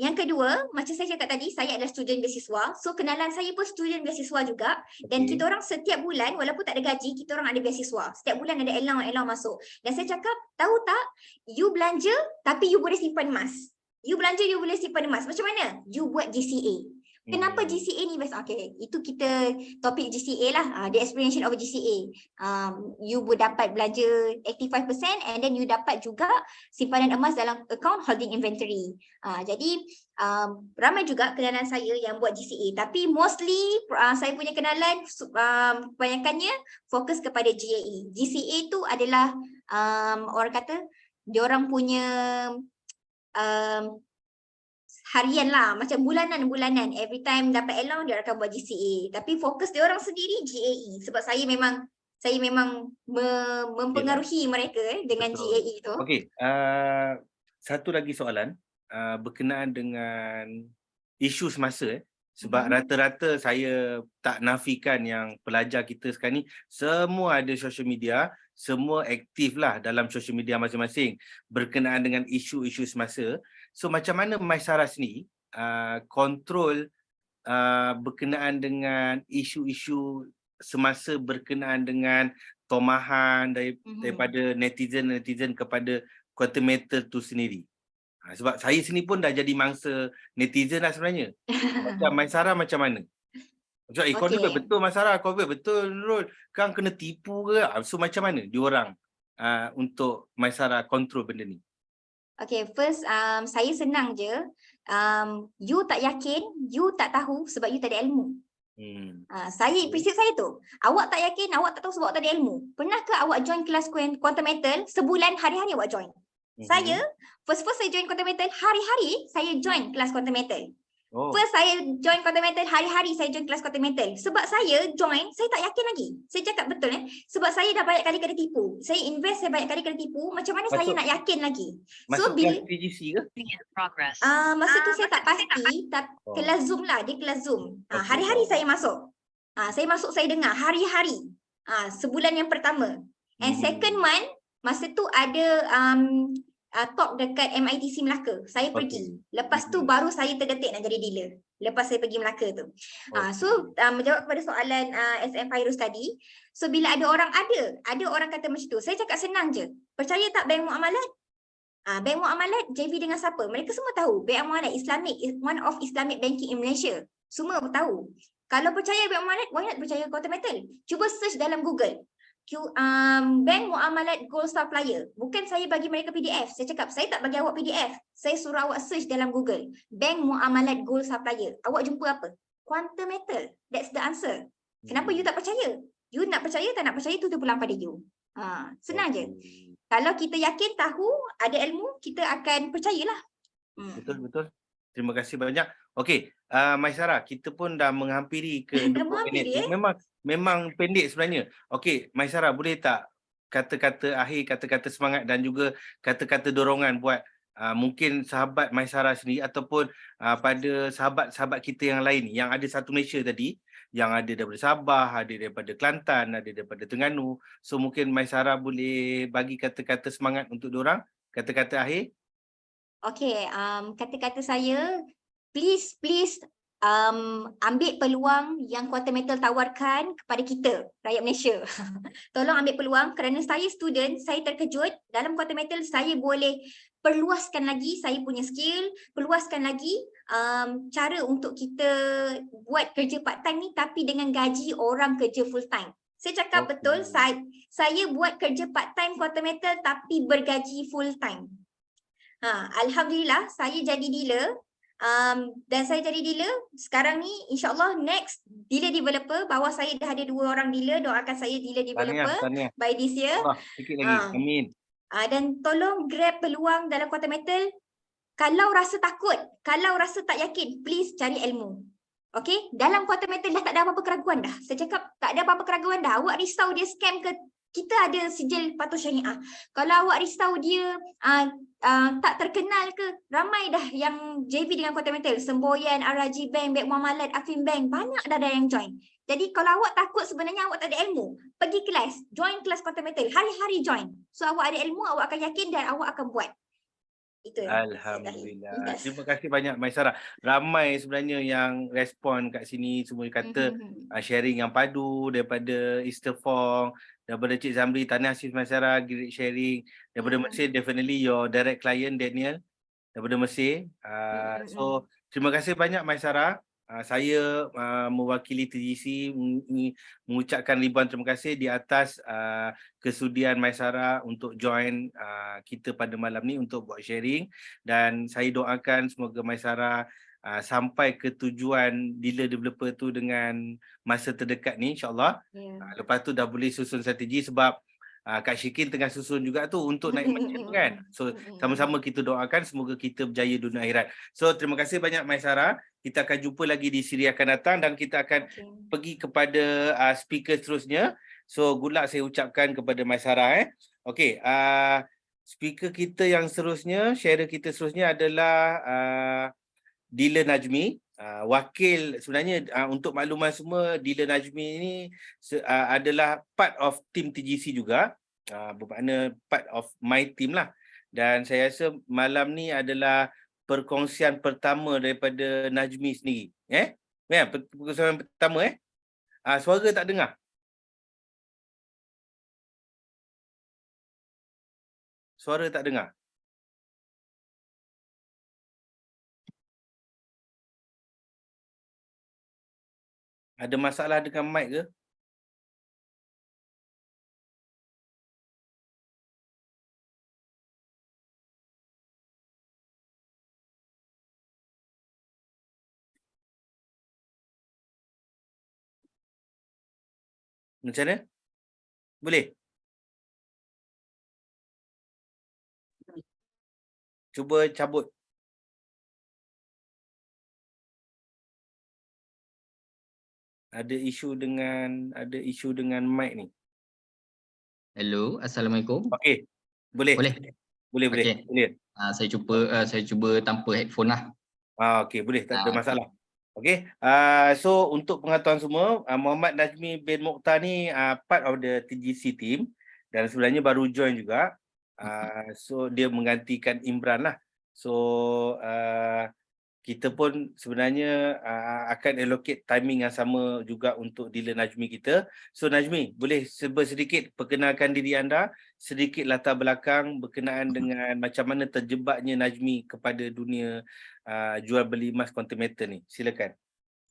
[SPEAKER 4] Yang kedua, macam saya cakap tadi, saya adalah student beasiswa. So kenalan saya pun student beasiswa juga. Dan kita orang setiap bulan, walaupun tak ada gaji, kita orang ada beasiswa. Setiap bulan ada allowance masuk. Dan saya cakap, tahu tak, you belanja tapi you boleh simpan emas. You belanja, you boleh simpan emas. Macam mana? You buat GCA. Kenapa GCA ni best? Okay, itu kita topik GCA lah, the explanation of GCA. You boleh dapat belanja active 5% and then you dapat juga simpanan emas dalam account holding inventory. Jadi ramai juga kenalan saya yang buat GCA, tapi mostly saya punya kenalan kebanyakannya fokus kepada GAE. GCA tu adalah orang kata diorang punya harian lah, macam bulanan. Every time dapat allowance dia akan buat GCA. Tapi fokus dia orang sendiri GAE. Sebab saya memang mempengaruhi mereka dengan GAE tu.
[SPEAKER 1] Okey, satu lagi soalan berkenaan dengan isu semasa. Sebab rata-rata saya tak nafikan yang pelajar kita sekarang ni semua ada social media, semua aktif lah dalam social media masing-masing berkenaan dengan isu-isu semasa. So macam mana Maisara sendiri kontrol berkenaan dengan isu-isu semasa berkenaan dengan tomahan daripada netizen kepada kuarter metal tu sendiri? Sebab saya sini pun dah jadi mangsa netizen lah sebenarnya. Macam Maisara macam mana? Macam COVID betul Masyarah, COVID betul Nurul. Kan kena tipu ke? So macam mana diorang untuk Masyarah kontrol benda ni?
[SPEAKER 4] Okay, first saya senang je. You tak yakin, you tak tahu sebab you tak ada ilmu. Prinsip saya tu. Awak tak yakin, awak tak tahu sebab awak tak ada ilmu. Pernahkah awak join kelas Quantum Metal sebulan hari-hari awak join? Saya, first saya join Quantum Metal, hari-hari saya join kelas Quantum Metal. First saya join Quantum Metal, hari-hari saya join kelas Quantum Metal. Sebab saya join, saya tak yakin lagi. Saya cakap betul sebab saya dah banyak kali kena tipu. Saya invest, saya banyak kali kena tipu. Macam mana saya nak yakin lagi?
[SPEAKER 1] Masuk kelas TGC ke?
[SPEAKER 4] Masa tu saya tak pasti, kelas Zoom lah, dia kelas Zoom. Hari-hari saya masuk. Saya masuk, saya dengar hari-hari. Sebulan yang pertama. And second month, masa tu ada talk dekat MITC Melaka. Saya pergi. Lepas tu baru saya terdetik nak jadi dealer. Lepas saya pergi Melaka tu. Menjawab kepada soalan SM Fairuz tadi. So bila ada orang kata macam tu, saya cakap senang je. Percaya tak bank muamalat? Bank muamalat JV dengan siapa? Mereka semua tahu. Bank muamalat Islamic is one of Islamic banking in Malaysia. Semua tahu. Kalau percaya bank muamalat, why not percaya Quantum Metal? Cuba search dalam Google. Bank muamalat gold supplier. Bukan saya bagi mereka PDF. Saya cakap, saya tak bagi awak PDF. Saya suruh awak search dalam Google. Bank muamalat gold supplier. Awak jumpa apa? Quantum Metal. That's the answer. Kenapa you tak percaya? You nak percaya, tak nak percaya, tu pulang pada you. Senang je. Kalau kita yakin, tahu, ada ilmu, kita akan percayalah.
[SPEAKER 1] Betul. Terima kasih banyak. Okey, Masyarah, kita pun dah menghampiri ke 20 minit. Memang pendek sebenarnya. Okey, Masyarah, boleh tak kata-kata akhir, kata-kata semangat dan juga kata-kata dorongan buat mungkin sahabat Masyarah sendiri ataupun pada sahabat-sahabat kita yang lain yang ada satu Malaysia tadi, yang ada daripada Sabah, ada daripada Kelantan, ada daripada Terengganu. So mungkin Masyarah boleh bagi kata-kata semangat untuk diorang, kata-kata akhir.
[SPEAKER 4] Okay, kata-kata saya, please ambil peluang yang Quantum Metal tawarkan kepada kita, rakyat Malaysia. Tolong ambil peluang kerana saya student, saya terkejut. Dalam Quantum Metal saya boleh perluaskan lagi saya punya skill, perluaskan lagi cara untuk kita buat kerja part time ni tapi dengan gaji orang kerja full time. Saya cakap betul, saya buat kerja part time Quantum Metal tapi bergaji full time. Alhamdulillah saya jadi dealer. Dan saya jadi dealer sekarang ni, insyaAllah next dealer developer. Bawah saya dah ada 2 orang dealer. Doakan saya dealer developer by this year.
[SPEAKER 1] Sikit lagi, amin.
[SPEAKER 4] Dan tolong grab peluang dalam Quantum Metal. Kalau rasa takut, kalau rasa tak yakin, please cari ilmu. Okay, dalam Quantum Metal dah tak ada apa-apa keraguan dah. Saya cakap tak ada apa-apa keraguan dah. Awak risau dia scam ke? Kita ada sijil patuh syariah. Kalau awak risau dia tak terkenal ke, ramai dah yang JV dengan Quantum Metal. Semboyan, RRG Bank, Bank Muamalat, Afin Bank, banyak dah ada yang join. Jadi kalau awak takut sebenarnya awak tak ada ilmu, pergi kelas, join kelas Quantum Metal, hari-hari join. So awak ada ilmu, awak akan yakin dan awak akan buat. Itu.
[SPEAKER 1] Alhamdulillah. Terima kasih banyak Masyarah. Ramai sebenarnya yang respon kat sini, semua kata sharing yang padu daripada Istefong, daripada Cik Zamri, Tahniah Asis Masyarah, great sharing. Daripada Mesir, definitely your direct client Daniel daripada Mesir. So terima kasih banyak Masyarah. Saya mewakili TGC mengucapkan ribuan terima kasih di atas kesudian Masyarah untuk join kita pada malam ni untuk buat sharing, dan saya doakan semoga Masyarah sampai ke tujuan dealer developer tu dengan masa terdekat ni insyaAllah. Lepas tu dah boleh susun strategi sebab Kak Syikin tengah susun juga tu untuk naik macam kan. So sama-sama kita doakan semoga kita berjaya dunia akhirat. So terima kasih banyak Masyarah. Kita akan jumpa lagi di siri akan datang dan kita akan pergi kepada speaker seterusnya. So good luck saya ucapkan kepada Masyarah. Okey, speaker kita yang seterusnya, sharer kita seterusnya adalah Dealer Najmi. Wakil sebenarnya untuk makluman semua, Dealer Najmi ini adalah part of team TGC juga, bermakna part of my team lah. Dan saya rasa malam ni adalah perkongsian pertama daripada Najmi sendiri. Perkongsian pertama suara tak dengar. Suara tak dengar. Ada masalah dengan mic ke? Macam mana? Boleh? Cuba cabut. Ada isu dengan mic ni.
[SPEAKER 5] Hello, Assalamualaikum.
[SPEAKER 1] Okey. Boleh.
[SPEAKER 5] Boleh?
[SPEAKER 1] Boleh.
[SPEAKER 5] Okey.
[SPEAKER 1] Boleh.
[SPEAKER 5] Saya cuba tanpa headphone lah.
[SPEAKER 1] Okey, boleh, tak ada
[SPEAKER 5] Okey.
[SPEAKER 1] masalah. Okey. So untuk pengetahuan semua, Muhammad Najmi bin Mokhtar ni part of the TGC team dan sebenarnya baru join juga. So dia menggantikan Imran lah. So kita pun sebenarnya akan allocate timing yang sama juga untuk dealer Najmi kita. So Najmi, boleh sedikit perkenalkan diri anda, sedikit latar belakang berkenaan dengan macam mana terjebaknya Najmi kepada dunia jual beli emas kontimeter ni. Silakan.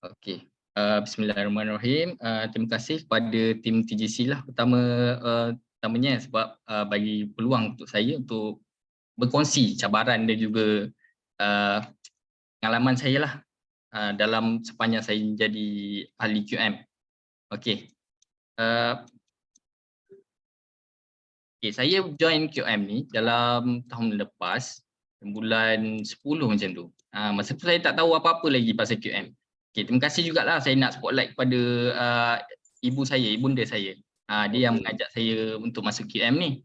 [SPEAKER 5] Okey. Bismillahirrahmanirrahim. Terima kasih kepada tim TGC lah pertamanya sebab bagi peluang untuk saya untuk berkongsi cabaran dan juga pengalaman saya lah dalam sepanjang saya menjadi ahli QM. Okey. Saya join QM ni dalam tahun lepas, bulan 10 macam tu. Masa tu saya tak tahu apa-apa lagi pasal QM. Okey, terima kasih jugalah saya nak spotlight kepada ibunda saya. Dia yang mengajak saya untuk masuk QM ni.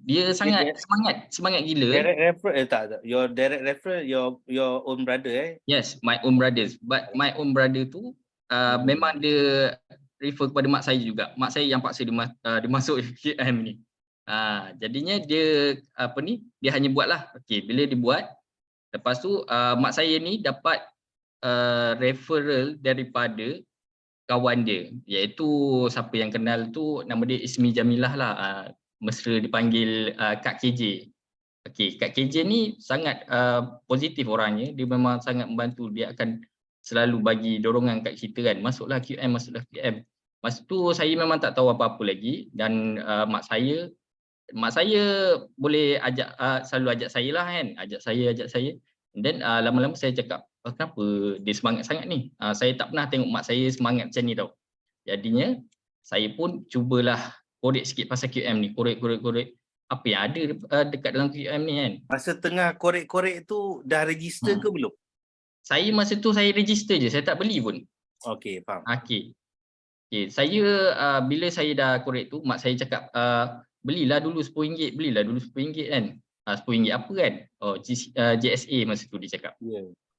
[SPEAKER 5] Dia sangat semangat gila.
[SPEAKER 1] Direct referral your direct referral your own brother
[SPEAKER 5] Yes, my own brothers. But my own brother tu memang dia refer kepada mak saya juga. Mak saya yang paksa dia masuk QM ni. Jadinya dia dia hanya buatlah. Okey, bila dia buat, lepas tu mak saya ni dapat referral daripada kawan dia, iaitu siapa yang kenal tu nama dia Ismi Jamilah lah. Mesra dipanggil Kak KJ. Okey, Kak KJ ni sangat positif orangnya, dia memang sangat membantu, dia akan selalu bagi dorongan kat kita kan, masuklah QM. Masa tu saya memang tak tahu apa-apa lagi dan mak saya boleh selalu ajak saya lah kan, ajak saya. Dan lama-lama saya cakap, kenapa dia semangat sangat ni? Saya tak pernah tengok mak saya semangat macam ni tau. Jadinya saya pun cubalah korek sikit pasal QM ni, korek apa yang ada dekat dalam QM ni kan.
[SPEAKER 1] Masa tengah korek-korek tu dah register ke belum?
[SPEAKER 5] Saya masa tu saya register je, saya tak beli pun.
[SPEAKER 1] Okey, faham.
[SPEAKER 5] Okey, saya bila saya dah korek tu, mak saya cakap belilah dulu RM10, kan. RM10 apa kan? JSA masa tu dia cakap.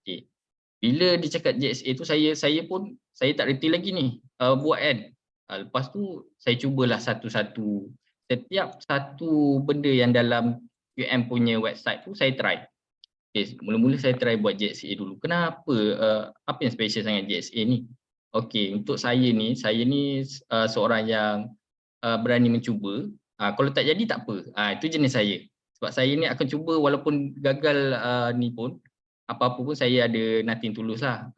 [SPEAKER 5] Okey. Bila dia cakap JSA tu saya pun tak reti lagi ni buat kan. Lepas tu saya cubalah satu-satu. Setiap satu benda yang dalam QM punya website tu saya try. Okay, mula-mula saya try buat JSA dulu. Kenapa? Apa yang special sangat JSA ni? Okey, untuk saya ni seorang yang berani mencuba. Kalau tak jadi tak apa. Itu jenis saya. Sebab saya ni akan cuba walaupun gagal ni pun, apa-apa pun saya ada nothing tulus lah.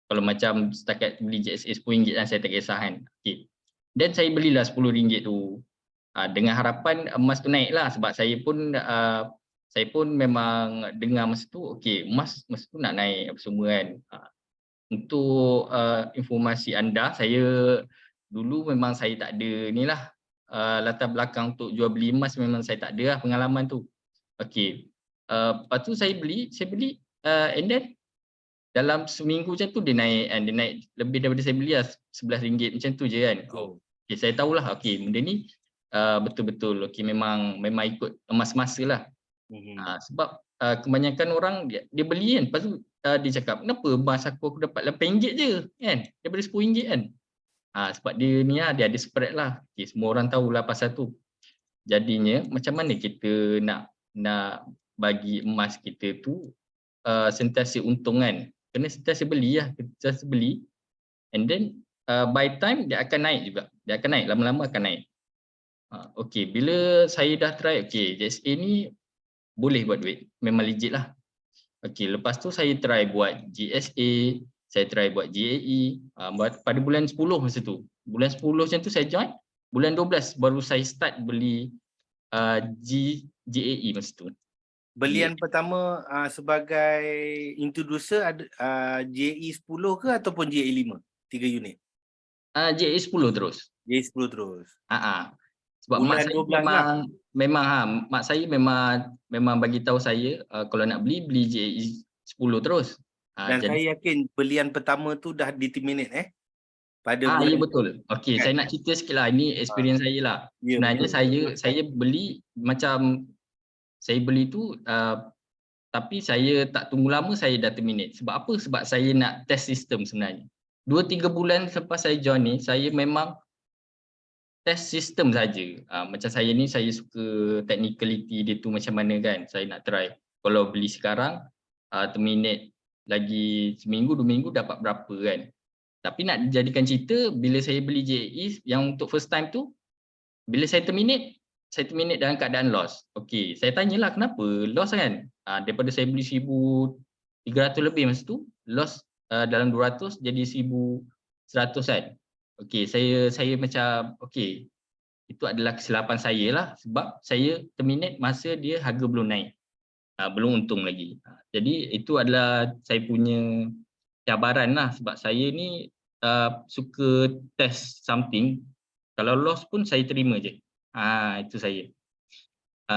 [SPEAKER 5] Kalau macam setakat beli JSA RM10 kan saya tak kisah kan. Okay. Dan saya belilah RM10 tu. Dengan harapan emas tu naik lah sebab saya pun memang dengar masa tu, okey, emas masa tu nak naik apa semua kan. Untuk informasi anda, saya dulu memang saya tak ada ni lah latar belakang untuk jual beli emas, memang saya tak ada lah pengalaman tu. Okey. Lepas tu saya beli and then dalam seminggu macam tu dia naik lebih daripada saya beli lah RM11 macam tu je kan. Okay, saya tahulah okey benda ni betul-betul okey memang ikut emas masa lah. Sebab kebanyakan orang dia beli kan, lepas tu dia cakap kenapa emas aku dapat RM8 je kan daripada RM10 kan. Sebab dia ni lah, dia ada spread lah. Okay, semua orang tahulah pasal tu. Jadinya macam mana kita nak bagi emas kita tu sentiasa untung kan. Kena sentiasa beli lah, and then by time dia akan naik juga. Dia akan naik, lama-lama akan naik. Okey, bila saya dah try, okey, JSA ni boleh buat duit, memang legit lah. Okey, lepas tu saya try buat GSA, saya try buat GAE. Pada bulan 10 masa tu. Bulan 10 macam tu saya join. Bulan 12 baru saya start beli GAE masa tu.
[SPEAKER 1] Belian pertama sebagai introducer ada JE 10 ke ataupun JE 5? 3 unit.
[SPEAKER 5] GAE 10 terus.
[SPEAKER 1] JE 10 terus.
[SPEAKER 5] Sebab
[SPEAKER 1] Bulan
[SPEAKER 5] mak saya
[SPEAKER 1] 12 lah.
[SPEAKER 5] mak saya memang bagi tahu saya kalau nak beli GAE 10 terus.
[SPEAKER 1] Dan
[SPEAKER 5] Jadi
[SPEAKER 1] saya yakin belian pertama tu dah di-terminate pada
[SPEAKER 5] ya
[SPEAKER 1] bulan
[SPEAKER 5] betul. Okey,
[SPEAKER 1] kan?
[SPEAKER 5] saya nak cerita sikit lah. Ini experience saya lah.
[SPEAKER 1] Ya,
[SPEAKER 5] Sebenarnya
[SPEAKER 1] betul.
[SPEAKER 5] saya beli macam saya beli tu tapi saya tak tunggu lama saya dah terminate. Sebab apa? Sebab saya nak test sistem sebenarnya. 2-3 bulan selepas saya join ni, saya memang test sistem saja. Macam saya ni, saya suka technicality dia tu macam mana kan. Saya nak try. Kalau beli sekarang, terminate lagi seminggu, 2 minggu dapat berapa kan. Tapi nak jadikan cerita, bila saya beli JAE yang untuk first time tu, bila saya terminate dalam keadaan loss. Okey, saya tanyalah kenapa loss kan. Daripada saya beli 1,300 lebih masa tu, loss dalam 200 jadi 1,100 kan. Okey, saya macam okey, itu adalah kesilapan saya lah sebab saya terminate masa dia harga belum naik. Belum untung lagi. Jadi itu adalah saya punya cabaran lah sebab saya ni suka test something. Kalau loss pun saya terima je. Itu saya.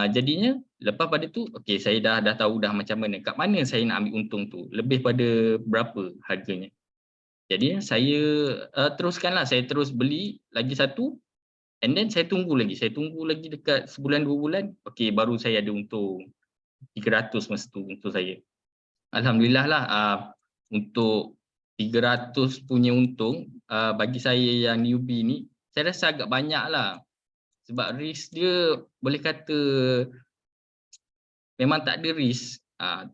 [SPEAKER 5] Jadinya lepas pada tu okey, saya dah tahu dah macam mana, kat mana saya nak ambil untung tu, lebih pada berapa harganya. Jadi saya teruskanlah, saya terus beli lagi satu and then saya tunggu lagi dekat sebulan 2 bulan, okey baru saya ada untung 300 masa tu untuk saya. Alhamdulillah lah untuk 300 punya untung bagi saya yang newbie ni, saya rasa agak banyak lah. Sebab risk dia boleh kata memang tak ada risk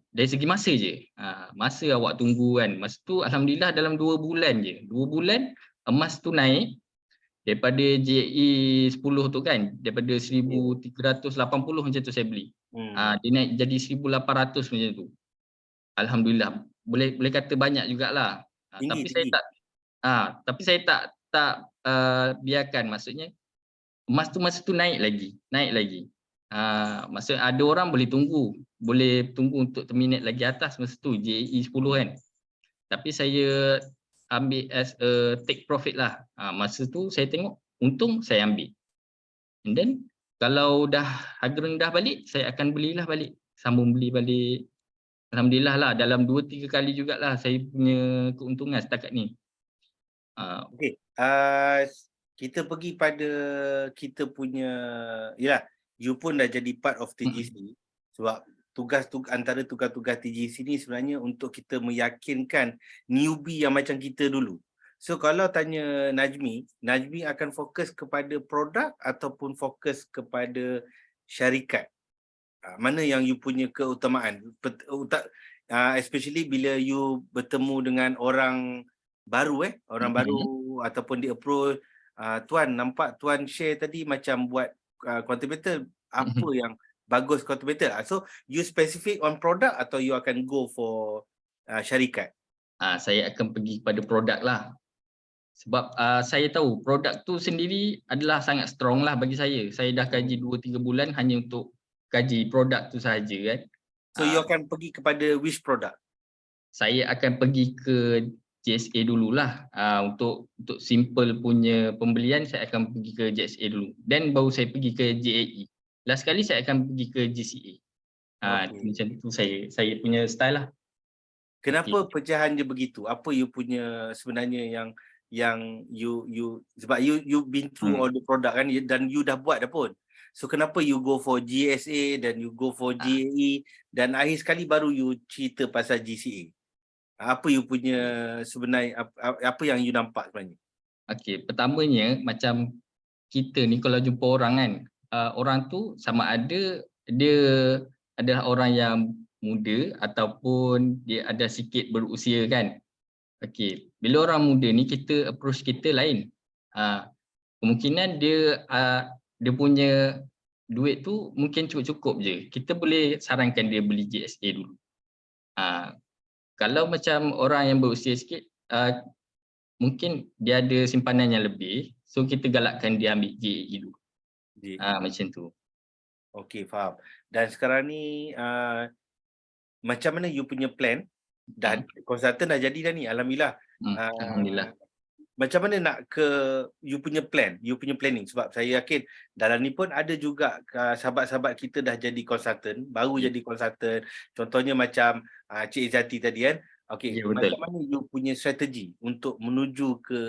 [SPEAKER 5] dari segi masa je. Masa awak tunggu kan. Masa tu Alhamdulillah dalam 2 bulan je. 2 bulan emas tu naik daripada JE 10 tu kan. Daripada 1,380 macam tu saya beli. Dia naik jadi 1,800 macam tu. Alhamdulillah. Boleh kata banyak jugalah. Tapi saya tak biarkan, maksudnya emas tu masa tu naik lagi. Maksud ada orang boleh tunggu untuk terminate lagi atas masa tu JE 10 kan. Tapi saya ambil as a take profit lah. Masa tu saya tengok untung saya ambil. And then kalau dah harga rendah balik, saya akan belilah balik. Sambung beli balik. Alhamdulillah lah dalam 2-3 kali jugalah saya punya keuntungan setakat ni.
[SPEAKER 1] Okey. Kita pergi pada kita punya, yalah, you pun dah jadi part of TGC sebab antara tugas-tugas TGC ni sebenarnya untuk kita meyakinkan newbie yang macam kita dulu. So kalau tanya Najmi akan fokus kepada produk ataupun fokus kepada syarikat? Mana yang you punya keutamaan? Especially bila you bertemu dengan orang baru baru ataupun di approach, Tuan nampak Tuan share tadi macam buat quantum metal, apa yang bagus quantum metal? So you specific on product atau you akan go for syarikat?
[SPEAKER 5] Saya akan pergi kepada produk lah. Sebab saya tahu produk tu sendiri adalah sangat strong lah bagi saya. Saya dah kaji 2-3 bulan hanya untuk kaji produk tu sahaja kan.
[SPEAKER 1] So you akan pergi kepada which product?
[SPEAKER 5] Saya akan pergi ke JSA dululah. Untuk simple punya pembelian saya akan pergi ke JSA dulu. Then baru saya pergi ke JAE. Last kali saya akan pergi ke GCA. Macam tu saya punya style lah.
[SPEAKER 1] Kenapa pecahan dia begitu? Apa you punya sebenarnya yang you sebab you been through all the product kan dan you dah buat dah pun. So kenapa you go for GSA dan you go for GAE dan akhir sekali baru you cerita pasal GCA? Apa you punya sebenarnya, apa yang you nampak sebenarnya?
[SPEAKER 5] Okey, pertamanya macam kita ni kalau jumpa orang kan, orang tu sama ada dia adalah orang yang muda ataupun dia ada sikit berusia kan. Okey, bila orang muda ni kita approach kita lain. Kemungkinan dia punya duit tu mungkin cukup-cukup je. Kita boleh sarankan dia beli GSA dulu. Kalau macam orang yang berusia sikit, mungkin dia ada simpanan yang lebih, so kita galakkan dia ambil JAE dulu. Macam tu.
[SPEAKER 1] Okey, faham. Dan sekarang ni macam mana you punya plan? Dah konsultan dah jadi dah ni, alhamdulillah.
[SPEAKER 5] Alhamdulillah.
[SPEAKER 1] Macam mana nak ke you punya plan, you punya planning, sebab saya yakin dalam ni pun ada juga sahabat-sahabat kita dah jadi konsultan, baru jadi konsultan. Contohnya macam Cik Izzati tadi kan. Okey,
[SPEAKER 5] Ya, betul.
[SPEAKER 1] macam mana you punya strategi untuk menuju ke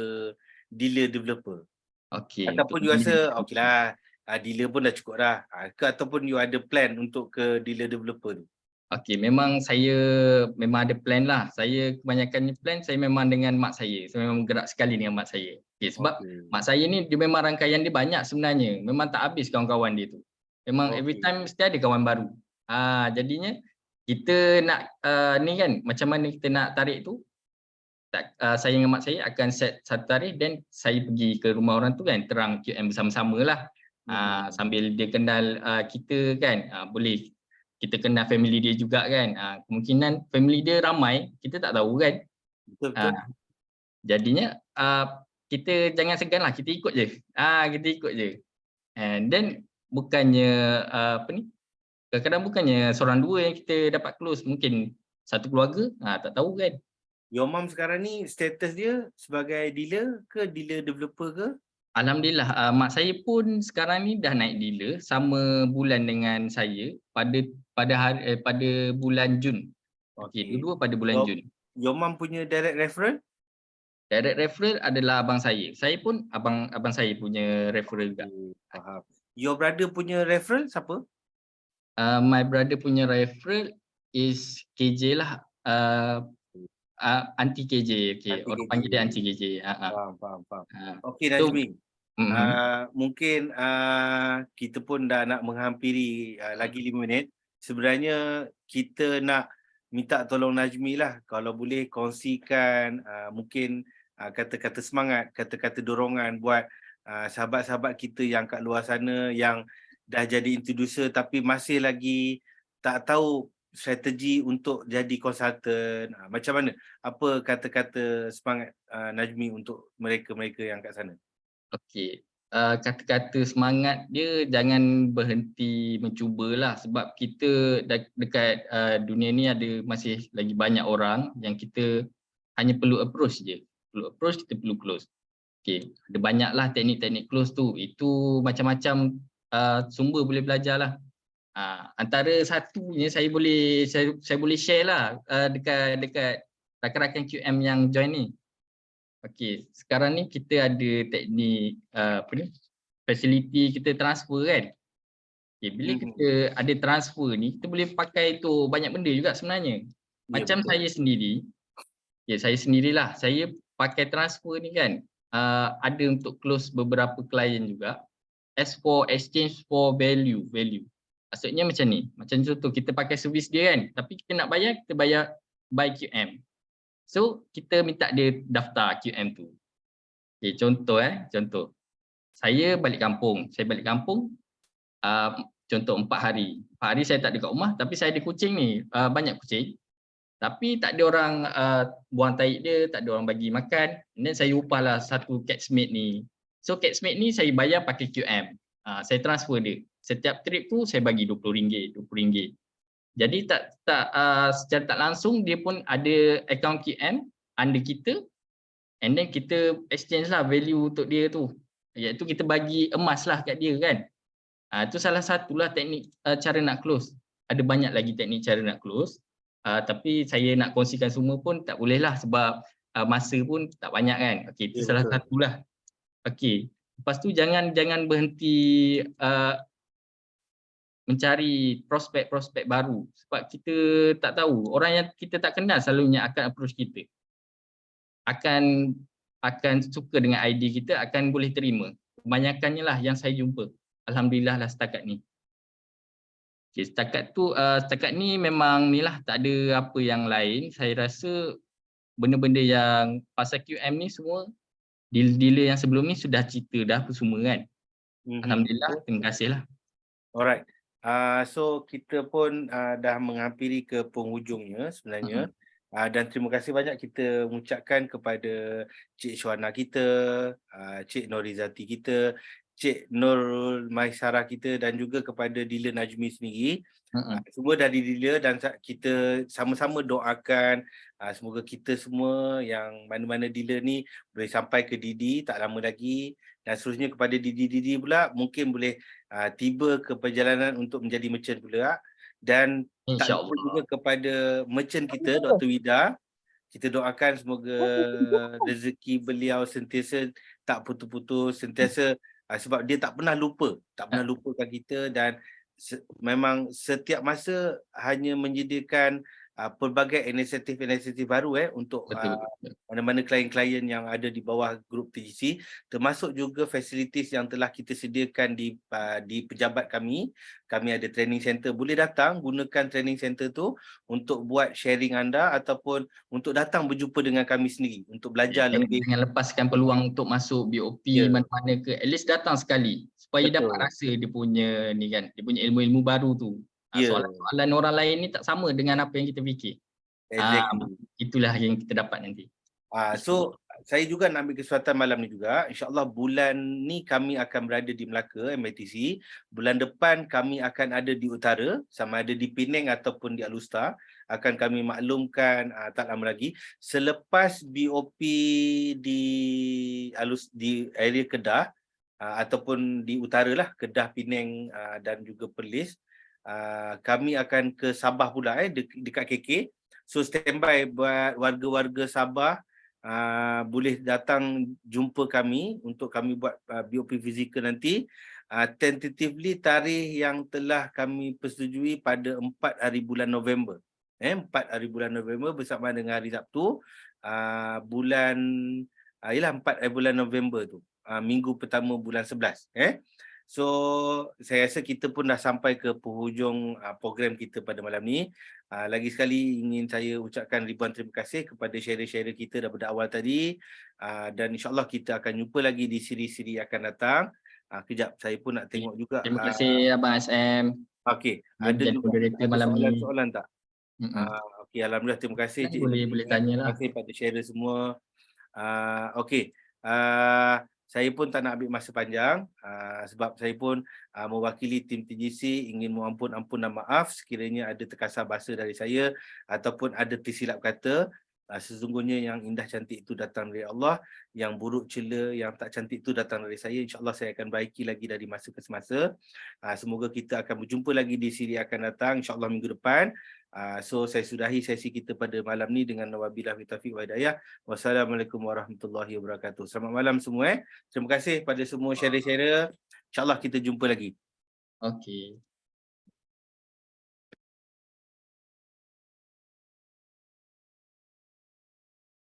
[SPEAKER 1] dealer developer?
[SPEAKER 5] Okey.
[SPEAKER 1] Ataupun you rasa okeylah, dealer pun dah cukup dah. Ke ataupun you ada plan untuk ke dealer developer tu?
[SPEAKER 5] Okey, memang saya memang ada plan lah. Saya kebanyakan plan saya memang dengan mak saya. Saya memang gerak sekali dengan mak saya. Okey, sebab mak saya ni dia memang rangkaian dia banyak sebenarnya. Memang tak habis kawan-kawan dia tu. Memang every time mesti ada kawan baru. Jadinya kita nak ni kan, macam mana kita nak tarik tu, saya dengan mak saya akan set satu tarikh, then saya pergi ke rumah orang tu kan, terang QM bersama-sama lah. Sambil dia kenal kita kan, boleh kita kenal family dia juga kan. Kemungkinan family dia ramai, kita tak tahu kan.
[SPEAKER 1] Betul.
[SPEAKER 5] Jadinya kita jangan segan lah, kita ikut je. Kita ikut je. And then bukannya kadang-kadang bukannya seorang dua yang kita dapat close, mungkin satu keluarga, tak tahu kan.
[SPEAKER 1] Your mom sekarang ni status dia sebagai dealer ke dealer developer ke?
[SPEAKER 5] Alhamdulillah, mak saya pun sekarang ni dah naik dealer sama bulan dengan saya pada bulan Jun. Okey, dua-dua pada bulan Jun.
[SPEAKER 1] Your mom punya direct referral?
[SPEAKER 5] Direct referral adalah abang saya. Saya pun abang saya punya referral juga.
[SPEAKER 1] Faham. Your brother punya referral siapa?
[SPEAKER 5] My brother punya referral is KJ lah. Anti KJ. Okey, orang panggil dia anti KJ.
[SPEAKER 1] Faham. Okey, Najmi. Mungkin kita pun dah nak menghampiri lagi 5 minit. Sebenarnya kita nak minta tolong Najmi lah, kalau boleh kongsikan mungkin kata-kata semangat, kata-kata dorongan buat sahabat-sahabat kita yang kat luar sana yang dah jadi introducer tapi masih lagi tak tahu strategi untuk jadi konsultan. Macam mana? Apa kata-kata semangat Najmi untuk mereka-mereka yang kat sana?
[SPEAKER 5] Okey, kata-kata semangat dia jangan berhenti mencubalah, sebab kita dekat dunia ni ada masih lagi banyak orang yang kita hanya perlu approach je. Perlu approach, kita perlu close. Okey, ada banyaklah teknik-teknik close tu. Itu macam-macam sumber boleh belajarlah. Antara satunya saya boleh share lah dekat rakan-rakan QM yang join ni. Okey, sekarang ni kita ada teknik facility kita transfer kan. Okay, bila kita ada transfer ni, kita boleh pakai tu banyak benda juga sebenarnya. Macam saya sendiri, saya sendirilah, saya pakai transfer ni kan, ada untuk close beberapa klien juga. As for exchange for value. Maksudnya macam ni, macam contoh kita pakai servis dia kan, tapi kita nak bayar, kita bayar by QM. So kita minta dia daftar QM tu. Okay, contoh. Saya balik kampung, contoh 4 hari. 4 hari saya tak ada kat rumah, tapi saya ada kucing ni, banyak kucing. Tapi tak ada orang buang tahi dia, tak ada orang bagi makan. And then saya upahlah satu catsmate ni. So catsmate ni saya bayar pakai QM. Saya transfer dia. Setiap trip tu saya bagi RM20. Jadi secara tak langsung dia pun ada account QM under kita, and then kita exchange lah value untuk dia tu. Iaitu kita bagi emas lah kat dia kan. Itu salah satulah teknik cara nak close. Ada banyak lagi teknik cara nak close. Tapi saya nak kongsikan semua pun tak boleh lah sebab masa pun tak banyak kan. Okey, itu salah satulah. Okey. Lepas tu jangan berhenti mencari prospek-prospek baru, sebab kita tak tahu, orang yang kita tak kenal selalunya akan approach kita, akan suka dengan idea kita, akan boleh terima. Kebanyakannya lah yang saya jumpa, alhamdulillah lah setakat ni. Okay, setakat ni memang ni lah, tak ada apa yang lain. Saya rasa benda-benda yang pasal QM ni semua dealer yang sebelum ni sudah cerita dah apa semua kan. Alhamdulillah, terima kasih lah.
[SPEAKER 1] Alright. So kita pun dah menghampiri ke penghujungnya sebenarnya. Dan terima kasih banyak kita mengucapkan kepada Cik Syuhana kita, Cik Norizati kita, Cik Nurul Maisarah kita dan juga kepada Dealer Najmi sendiri. Semua dari dealer dan kita sama-sama doakan semoga kita semua yang mana-mana dealer ni boleh sampai ke Didi tak lama lagi, dan seterusnya kepada Didi pula mungkin boleh tiba ke perjalanan untuk menjadi merchant pula. Dan tak lupa
[SPEAKER 5] InsyaAllah.
[SPEAKER 1] juga kepada merchant kita Dr. Wida, kita doakan semoga rezeki beliau sentiasa tak putus-putus, sentiasa sebab dia tak pernah lupakan kita, dan memang setiap masa hanya menyediakan pelbagai inisiatif baru untuk
[SPEAKER 5] Betul.
[SPEAKER 1] mana-mana klien-klien yang ada di bawah grup TGC, termasuk juga fasilitis yang telah kita sediakan di pejabat kami. Kami ada training center, boleh datang gunakan training center tu untuk buat sharing anda ataupun untuk datang berjumpa dengan kami sendiri untuk belajar lebih.
[SPEAKER 5] Jangan lepaskan peluang untuk masuk BOP mana-mana ke, at least datang sekali supaya
[SPEAKER 1] Betul.
[SPEAKER 5] dapat rasa dia punya ni kan, dia punya ilmu-ilmu baru tu. Soalan-soalan orang lain ni tak sama dengan apa yang kita fikir.
[SPEAKER 1] Exactly.
[SPEAKER 5] Itulah yang kita dapat nanti.
[SPEAKER 1] So saya juga nak ambil kesempatan malam ni juga, insyaAllah bulan ni kami akan berada di Melaka MITC. Bulan depan kami akan ada di utara, sama ada di Penang ataupun di Alustar. Akan kami maklumkan tak lama lagi. Selepas BOP di area Kedah ataupun di utara lah, Kedah, Penang dan juga Perlis, kami akan ke Sabah pula dekat KK. So standby buat warga-warga Sabah, boleh datang jumpa kami untuk kami buat BOP fizikal nanti. Tentatively tarikh yang telah kami persetujui pada 4 hari bulan November. 4 hari bulan November bersama dengan hari Sabtu. Bulan 4 hari bulan November tu. Minggu pertama bulan 11. So saya rasa kita pun dah sampai ke penghujung program kita pada malam ni. Lagi sekali ingin saya ucapkan ribuan terima kasih kepada sharer-sharer kita daripada awal tadi, dan insyaAllah kita akan jumpa lagi di siri-siri akan datang. Kejap saya pun nak tengok juga.
[SPEAKER 5] Terima kasih Abang SM.
[SPEAKER 1] Okey, ada juga
[SPEAKER 5] malam ni.
[SPEAKER 1] soalan tak? Okey, alhamdulillah, terima kasih Cik.
[SPEAKER 5] Boleh tanyalah.
[SPEAKER 1] Terima kasih pada sharer semua. Okey. Saya pun tak nak ambil masa panjang sebab saya pun mewakili tim TGC ingin mohon ampun dan maaf sekiranya ada terkasar bahasa dari saya ataupun ada tersilap kata. Sesungguhnya yang indah cantik itu datang dari Allah, yang buruk cela, yang tak cantik itu datang dari saya. InsyaAllah saya akan baiki lagi dari masa ke semasa. Semoga kita akan berjumpa lagi di siri akan datang insyaAllah minggu depan. So saya sudahi sesi kita pada malam ni dengan wabillahi taufiq wa hidayah. Wassalamualaikum warahmatullahi wabarakatuh. Selamat malam semua. Terima kasih pada semua sharer-sharer. InsyaAllah kita jumpa lagi.
[SPEAKER 5] Okey.